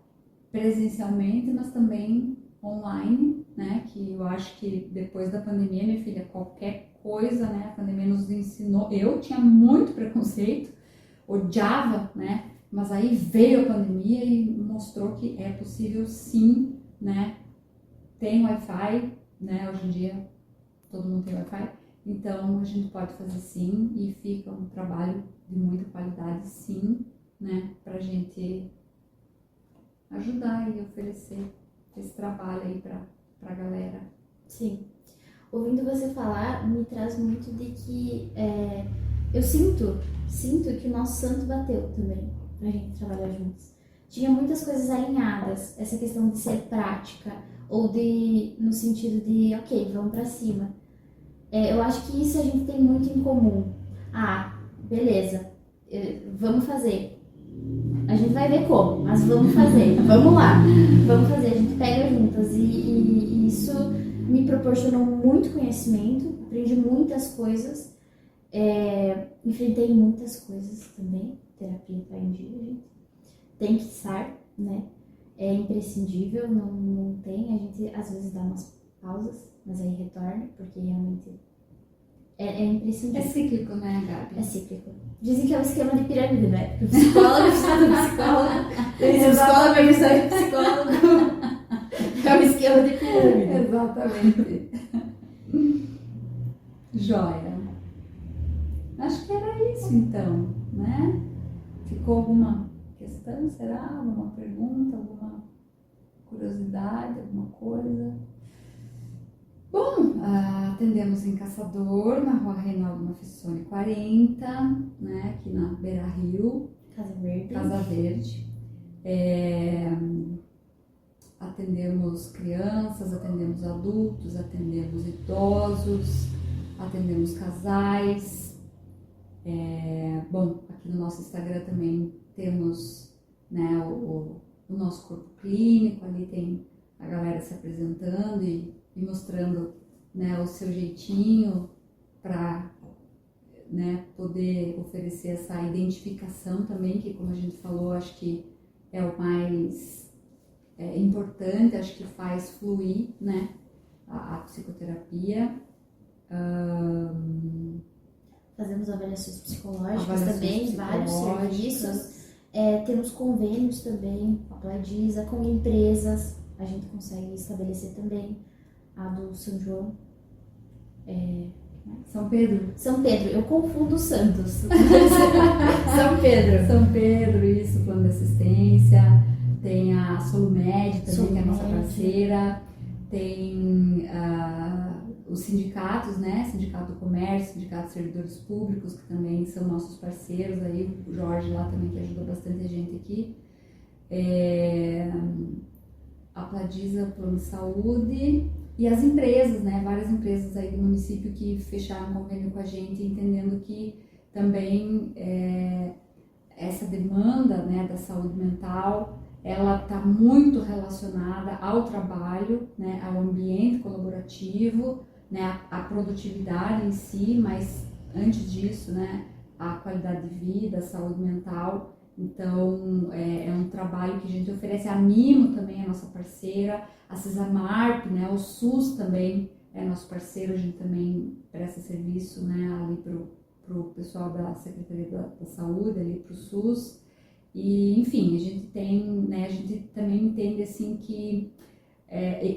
presencialmente, mas também online, né, que eu acho que depois da pandemia, minha filha, qualquer coisa, né, a pandemia nos ensinou, eu tinha muito preconceito, odiava, né, mas aí veio a pandemia e mostrou que é possível sim, né, tem Wi-Fi, né, hoje em dia todo mundo tem Wi-Fi, então a gente pode fazer sim e fica um trabalho de muita qualidade sim, né, pra gente ajudar e oferecer esse trabalho aí pra galera. Sim. Ouvindo você falar, me traz muito de que eu sinto que o nosso santo bateu também, pra gente trabalhar juntos. Tinha muitas coisas alinhadas, essa questão de ser prática, ou no sentido de, ok, vamos pra cima. Eu acho que isso a gente tem muito em comum. Ah, beleza, vamos fazer. A gente vai ver como, mas vamos fazer, vamos lá, vamos fazer, a gente pega juntas e isso me proporcionou muito conhecimento, aprendi muitas coisas, enfrentei muitas coisas também, terapia tá em dia, gente, tem que estar, né, é imprescindível, não tem, a gente às vezes dá umas pausas, mas aí retorna, porque realmente é imprescindível. É cíclico, né, Gabi? É cíclico. Dizem que é um esquema de pirâmide, né? Porque o psicólogo precisa do psicólogo, o psicólogo precisa do psicólogo. É um esquema de pirâmide. Exatamente. Joia. Acho que era isso então, né? Ficou alguma questão, será? Alguma pergunta, alguma curiosidade, alguma coisa? Bom, atendemos em Caçador, na Rua Reinaldo Mafissoni 40, né, aqui na Beira Rio, Casa Verde. Atendemos crianças, atendemos adultos, atendemos idosos, atendemos casais. Bom, aqui no nosso Instagram também temos, né, o nosso corpo clínico, ali tem a galera se apresentando e mostrando, né, o seu jeitinho para, né, poder oferecer essa identificação também, que como a gente falou, acho que é o mais importante, acho que faz fluir, né, a psicoterapia. Fazemos avaliações psicológicas também, vários serviços. Temos convênios também, a Pladisa, com empresas, a gente consegue estabelecer também. A do São João. São Pedro. São Pedro, eu confundo Santos. São Pedro. São Pedro, isso, plano de assistência. Tem a Solumed também, que é a nossa parceira. Tem os sindicatos, né? Sindicato do Comércio, Sindicato de Servidores Públicos, que também são nossos parceiros. Aí, o Jorge lá também, que ajudou bastante a gente aqui. A Pladisa, Plano de Saúde. E as empresas, né, várias empresas aí do município que fecharam convênio com a gente, entendendo que também essa demanda, né, da saúde mental, ela está muito relacionada ao trabalho, né, ao ambiente colaborativo, né, à produtividade em si, mas antes disso, né, a qualidade de vida, a saúde mental. Então, é um trabalho que a gente oferece. A Mimo também é nossa parceira, a Cesamarp, né, o SUS também é nosso parceiro, a gente também presta serviço, né, ali pro pessoal da Secretaria da Saúde, ali pro SUS. E, enfim, a gente tem, né, a gente também entende, assim, que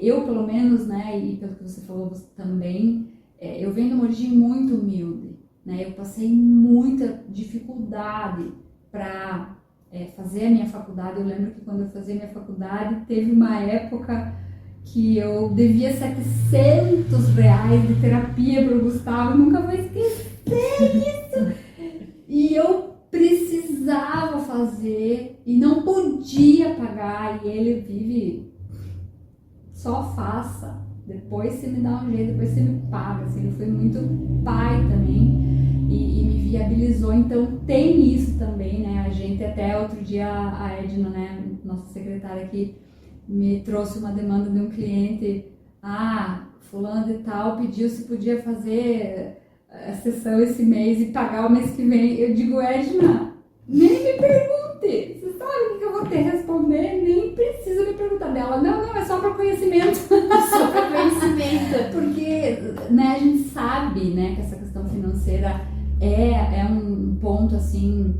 eu, pelo menos, né, e pelo que você falou você também, eu venho de uma origem muito humilde, né, eu passei muita dificuldade para fazer a minha faculdade. Eu lembro que quando eu fazia minha faculdade, teve uma época que eu devia R$ 700 de terapia para o Gustavo, nunca vou esquecer isso. E eu precisava fazer e não podia pagar, e ele vive, só faça, depois você me dá um jeito, depois você me paga, assim, ele foi muito pai também e me viabilizou. Então tem isso também, né, a gente até outro dia, a Edna, né, nossa secretária aqui, me trouxe uma demanda de um cliente, fulano de tal pediu se podia fazer a sessão esse mês e pagar o mês que vem. Eu digo, Edna, nem me pergunte, você sabe o que eu vou ter a responder, nem precisa me perguntar dela. Não, é só para conhecimento. Só para conhecimento. Porque, né, a gente sabe, né, que essa questão financeira é um ponto, assim,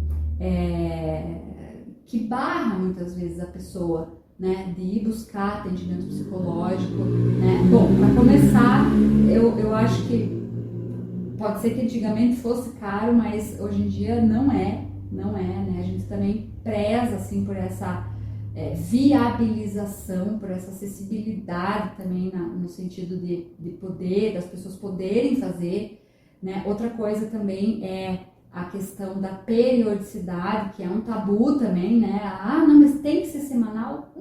que barra muitas vezes a pessoa, né, de ir buscar atendimento psicológico, né. Bom, para começar, eu acho que pode ser que antigamente fosse caro, mas hoje em dia não é, né? A gente também preza, assim, por essa viabilização, por essa acessibilidade também no sentido de poder, das pessoas poderem fazer, né? Outra coisa também é a questão da periodicidade, que é um tabu também, né? Não, mas tem que ser semanal?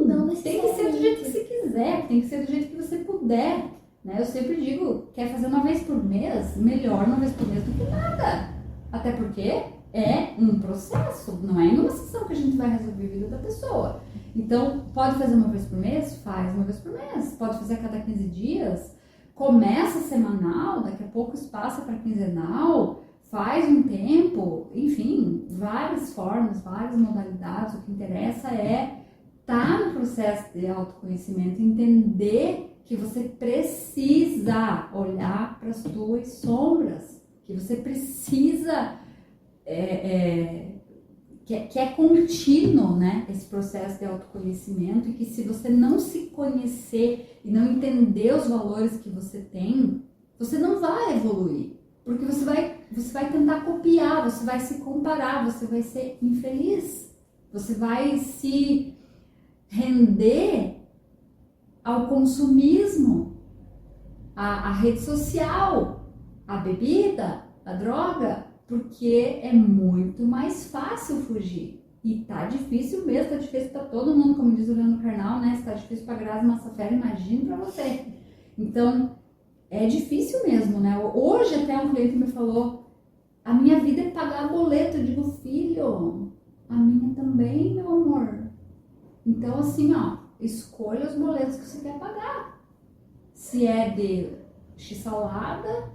Não, tem que ser do jeito que você quiser, tem que ser do jeito que você puder. Né? Eu sempre digo, quer fazer uma vez por mês? Melhor uma vez por mês do que nada. Até porque é um processo, não é em uma sessão que a gente vai resolver a vida da pessoa. Então, pode fazer uma vez por mês? Faz uma vez por mês. Pode fazer a cada 15 dias? Começa semanal, daqui a pouco passa para quinzenal, faz um tempo, enfim, várias formas, várias modalidades. O que interessa é estar no processo de autoconhecimento, entender que você precisa olhar para as suas sombras, que você precisa, que é contínuo, né, esse processo de autoconhecimento, e que se você não se conhecer e não entender os valores que você tem, você não vai evoluir, porque você vai tentar copiar, você vai se comparar, você vai ser infeliz, você vai se render ao consumismo, à rede social, à bebida, à droga, porque é muito mais fácil fugir. E tá difícil mesmo, tá difícil pra todo mundo, como diz o Leandro Carnal, né? Se tá difícil pra Grazi Massafera, imagine pra você. Então, é difícil mesmo, né? Hoje até um cliente me falou, a minha vida é pagar boleto. Eu digo, filho, a minha também, meu amor. Então, assim, escolha os boletos que você quer pagar. Se é de x-salada,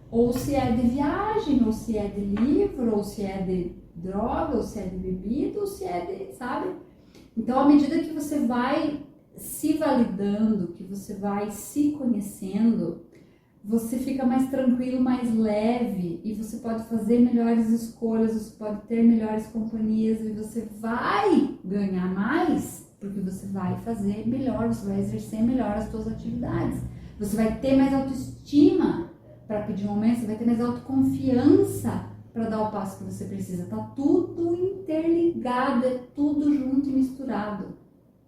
ou se é de viagem, ou se é de livro, ou se é de droga, ou se é de bebida, ou se é de, sabe? Então, à medida que você vai se validando, que você vai se conhecendo, você fica mais tranquilo, mais leve, e você pode fazer melhores escolhas, você pode ter melhores companhias, e você vai ganhar mais, porque você vai fazer melhor, você vai exercer melhor as suas atividades, você vai ter mais autoestima para pedir um aumento, você vai ter mais autoconfiança para dar o passo que você precisa. Tá tudo interligado, é tudo junto e misturado,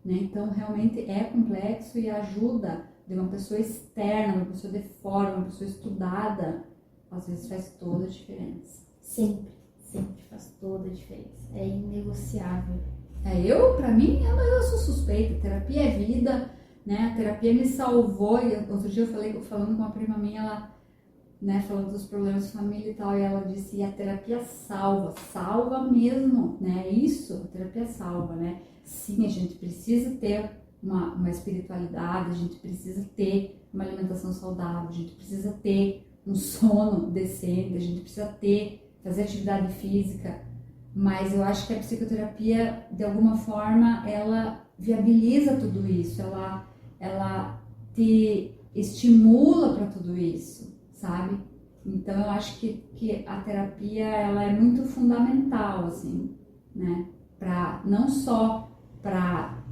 né? Então realmente é complexo, e ajuda de uma pessoa externa, uma pessoa de fora, uma pessoa estudada, às vezes faz toda a diferença. Sempre faz toda a diferença. É inegociável. Pra mim, eu sou suspeita. Terapia é vida, né? A terapia me salvou. E outro dia falando com uma prima minha, ela, né, falando dos problemas de família e tal, e ela disse, e a terapia salva mesmo, né? Isso, a terapia salva, né? Sim, a gente precisa ter uma espiritualidade, a gente precisa ter uma alimentação saudável, a gente precisa ter um sono decente, a gente precisa fazer atividade física, mas eu acho que a psicoterapia, de alguma forma, ela viabiliza tudo isso, ela te estimula para tudo isso, sabe? Então eu acho que a terapia, ela é muito fundamental, assim. né? Não só para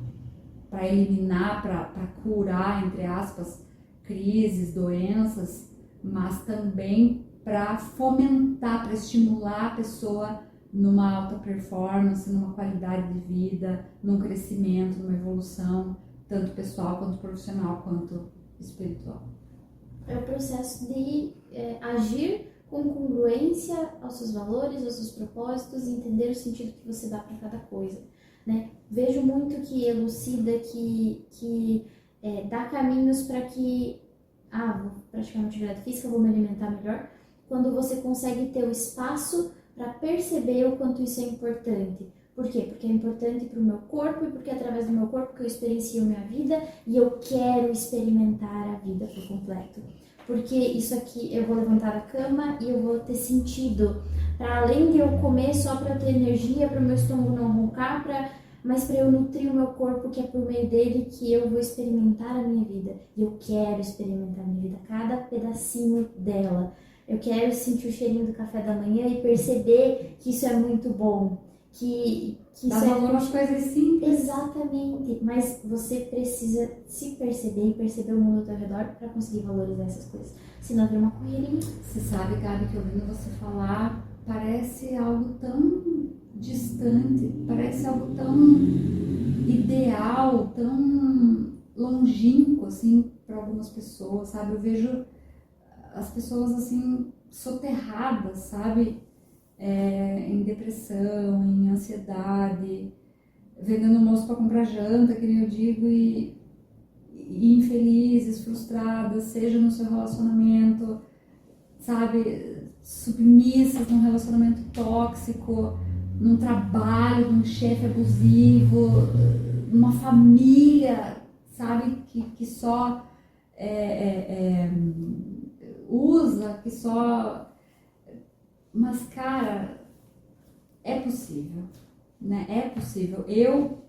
eliminar, para curar, entre aspas, crises, doenças, mas também para fomentar, para estimular a pessoa numa alta performance, numa qualidade de vida, num crescimento, numa evolução, tanto pessoal quanto profissional, quanto espiritual. É o processo de agir com congruência aos seus valores, aos seus propósitos e entender o sentido que você dá para cada coisa, né? Vejo muito que elucida, que dá caminhos para que, vou praticar uma atividade física, vou me alimentar melhor, quando você consegue ter o espaço para perceber o quanto isso é importante. Por quê? Porque é importante para o meu corpo e porque é através do meu corpo que eu experiencio minha vida e eu quero experimentar a vida por completo. Porque isso aqui, eu vou levantar da cama e eu vou ter sentido. Para além de eu comer só para eu ter energia, para o meu estômago não roncar, mas para eu nutrir o meu corpo, que é por meio dele que eu vou experimentar a minha vida. E eu quero experimentar a minha vida, cada pedacinho dela. Eu quero sentir o cheirinho do café da manhã e perceber que isso é muito bom. Que dá valor às coisas simples. Exatamente, mas você precisa se perceber e perceber o mundo ao teu redor para conseguir valorizar essas coisas. Senão vira uma correria. Você sabe, Gabi, que ouvindo você falar, parece algo tão distante, parece algo tão ideal, tão longínquo, assim, para algumas pessoas, sabe? Eu vejo as pessoas, assim, soterradas, sabe? Em depressão, em ansiedade, vendendo almoço para comprar janta, que nem eu digo, e infelizes, frustradas, seja no seu relacionamento, sabe, submissas num relacionamento tóxico, num trabalho, num chefe abusivo, numa família, sabe, que só usa, que só... Mas, cara, é possível, né? É possível. Eu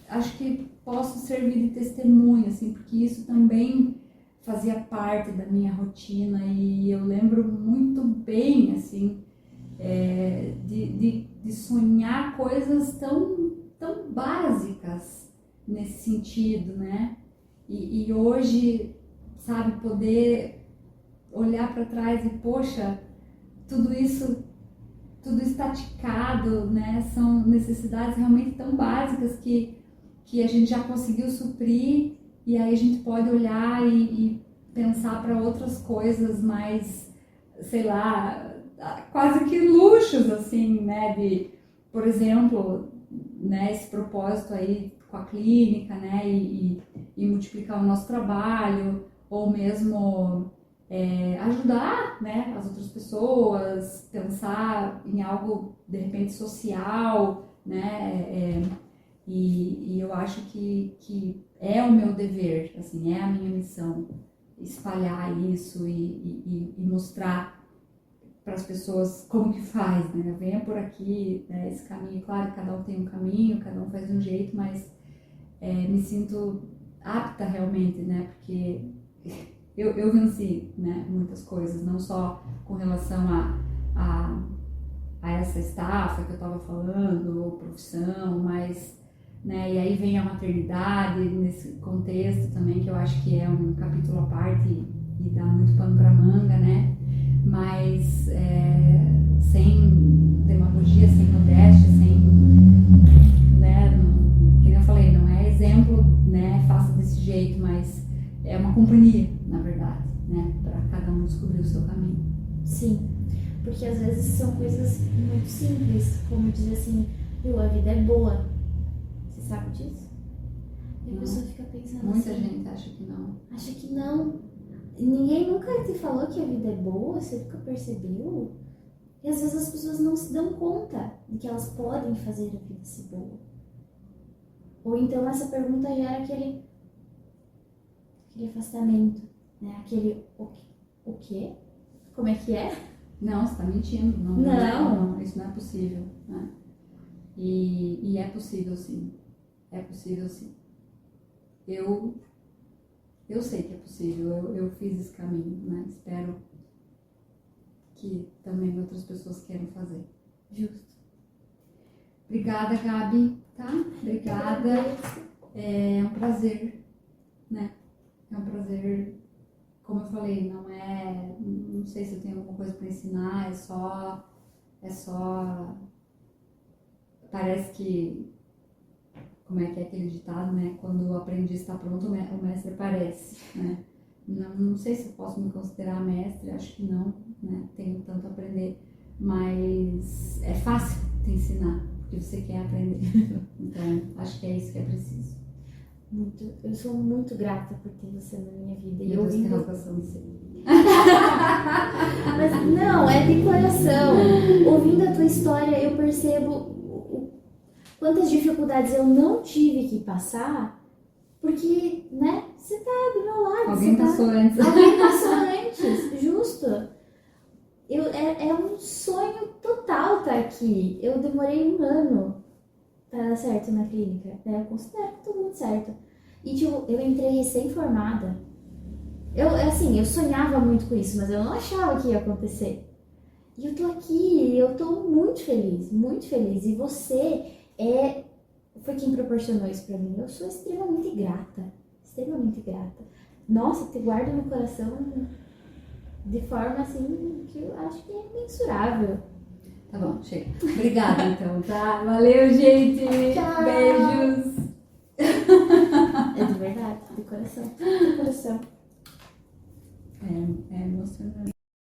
acho que posso servir de testemunha, assim, porque isso também fazia parte da minha rotina e eu lembro muito bem, assim, de sonhar coisas tão básicas nesse sentido, né? E hoje, sabe, poder olhar para trás e, poxa, tudo isso taticado, né? São necessidades realmente tão básicas que a gente já conseguiu suprir e aí a gente pode olhar e pensar para outras coisas mais, sei lá, quase que luxos, assim, né? De, por exemplo, né, esse propósito aí com a clínica, né? E multiplicar o nosso trabalho, ou mesmo... ajudar, né, as outras pessoas, pensar em algo de repente social, né, e eu acho que é o meu dever, assim, é a minha missão espalhar isso e mostrar para as pessoas como que faz, né, venha por aqui, né, esse caminho, claro, cada um tem um caminho, cada um faz de um jeito, mas me sinto apta realmente, né, porque eu venci, né, muitas coisas, não só com relação a essa estafa que eu estava falando, ou profissão, mas, né, e aí vem a maternidade nesse contexto também, que eu acho que é um capítulo à parte e dá muito pano para manga, né, mas sem demagogia, sem modéstia, sem, né, que nem eu falei, não é exemplo, né, faça desse jeito, mas é uma companhia, na verdade, né? Para cada um descobrir o seu caminho. Sim, porque às vezes são coisas muito simples, como dizer assim, a vida é boa. Você sabe disso? E a pessoa fica pensando Muita assim... gente acha que não. Acha que não. Ninguém nunca te falou que a vida é boa, você nunca percebeu? E às vezes as pessoas não se dão conta de que elas podem fazer a vida ser boa. Ou então essa pergunta gera aquele afastamento, né? Aquele, o quê? Como é que é? Não, você tá mentindo. Não, isso não é possível, né? E é possível sim. É possível sim. Eu sei que é possível, eu fiz esse caminho, né? Espero que também outras pessoas queiram fazer. Justo. Obrigada, Gabi, tá? Obrigada. É um prazer, né? É um prazer, como eu falei, não sei se eu tenho alguma coisa para ensinar, é só, parece que, como é que é aquele ditado, né? Quando o aprendiz está pronto, o mestre aparece, né? Não sei se eu posso me considerar mestre, acho que não, né? Tenho tanto a aprender, mas é fácil te ensinar, porque você quer aprender. Então, acho que é isso que é preciso. Eu sou muito grata por ter você na minha vida. E eu tenho razão de ser. Mas não, é de coração. Ouvindo a tua história, eu percebo quantas dificuldades eu não tive que passar, porque, né, você tá do meu lado. Alguém passou antes. Alguém passou antes, justo. É um sonho total estar aqui. Eu demorei 1 ano pra dar certo na clínica, né? Eu considero tudo muito certo. E, tipo, eu entrei recém-formada. Eu sonhava muito com isso, mas eu não achava que ia acontecer. E eu tô aqui, eu tô muito feliz, muito feliz. E você foi quem proporcionou isso pra mim. Eu sou extremamente grata, extremamente grata. Nossa, te guardo no coração de forma, assim, que eu acho que é imensurável. Tá bom, chega. Obrigada, então, tá? Valeu, gente! Tchau. Beijos! É de verdade, de coração, de coração. É emocionante.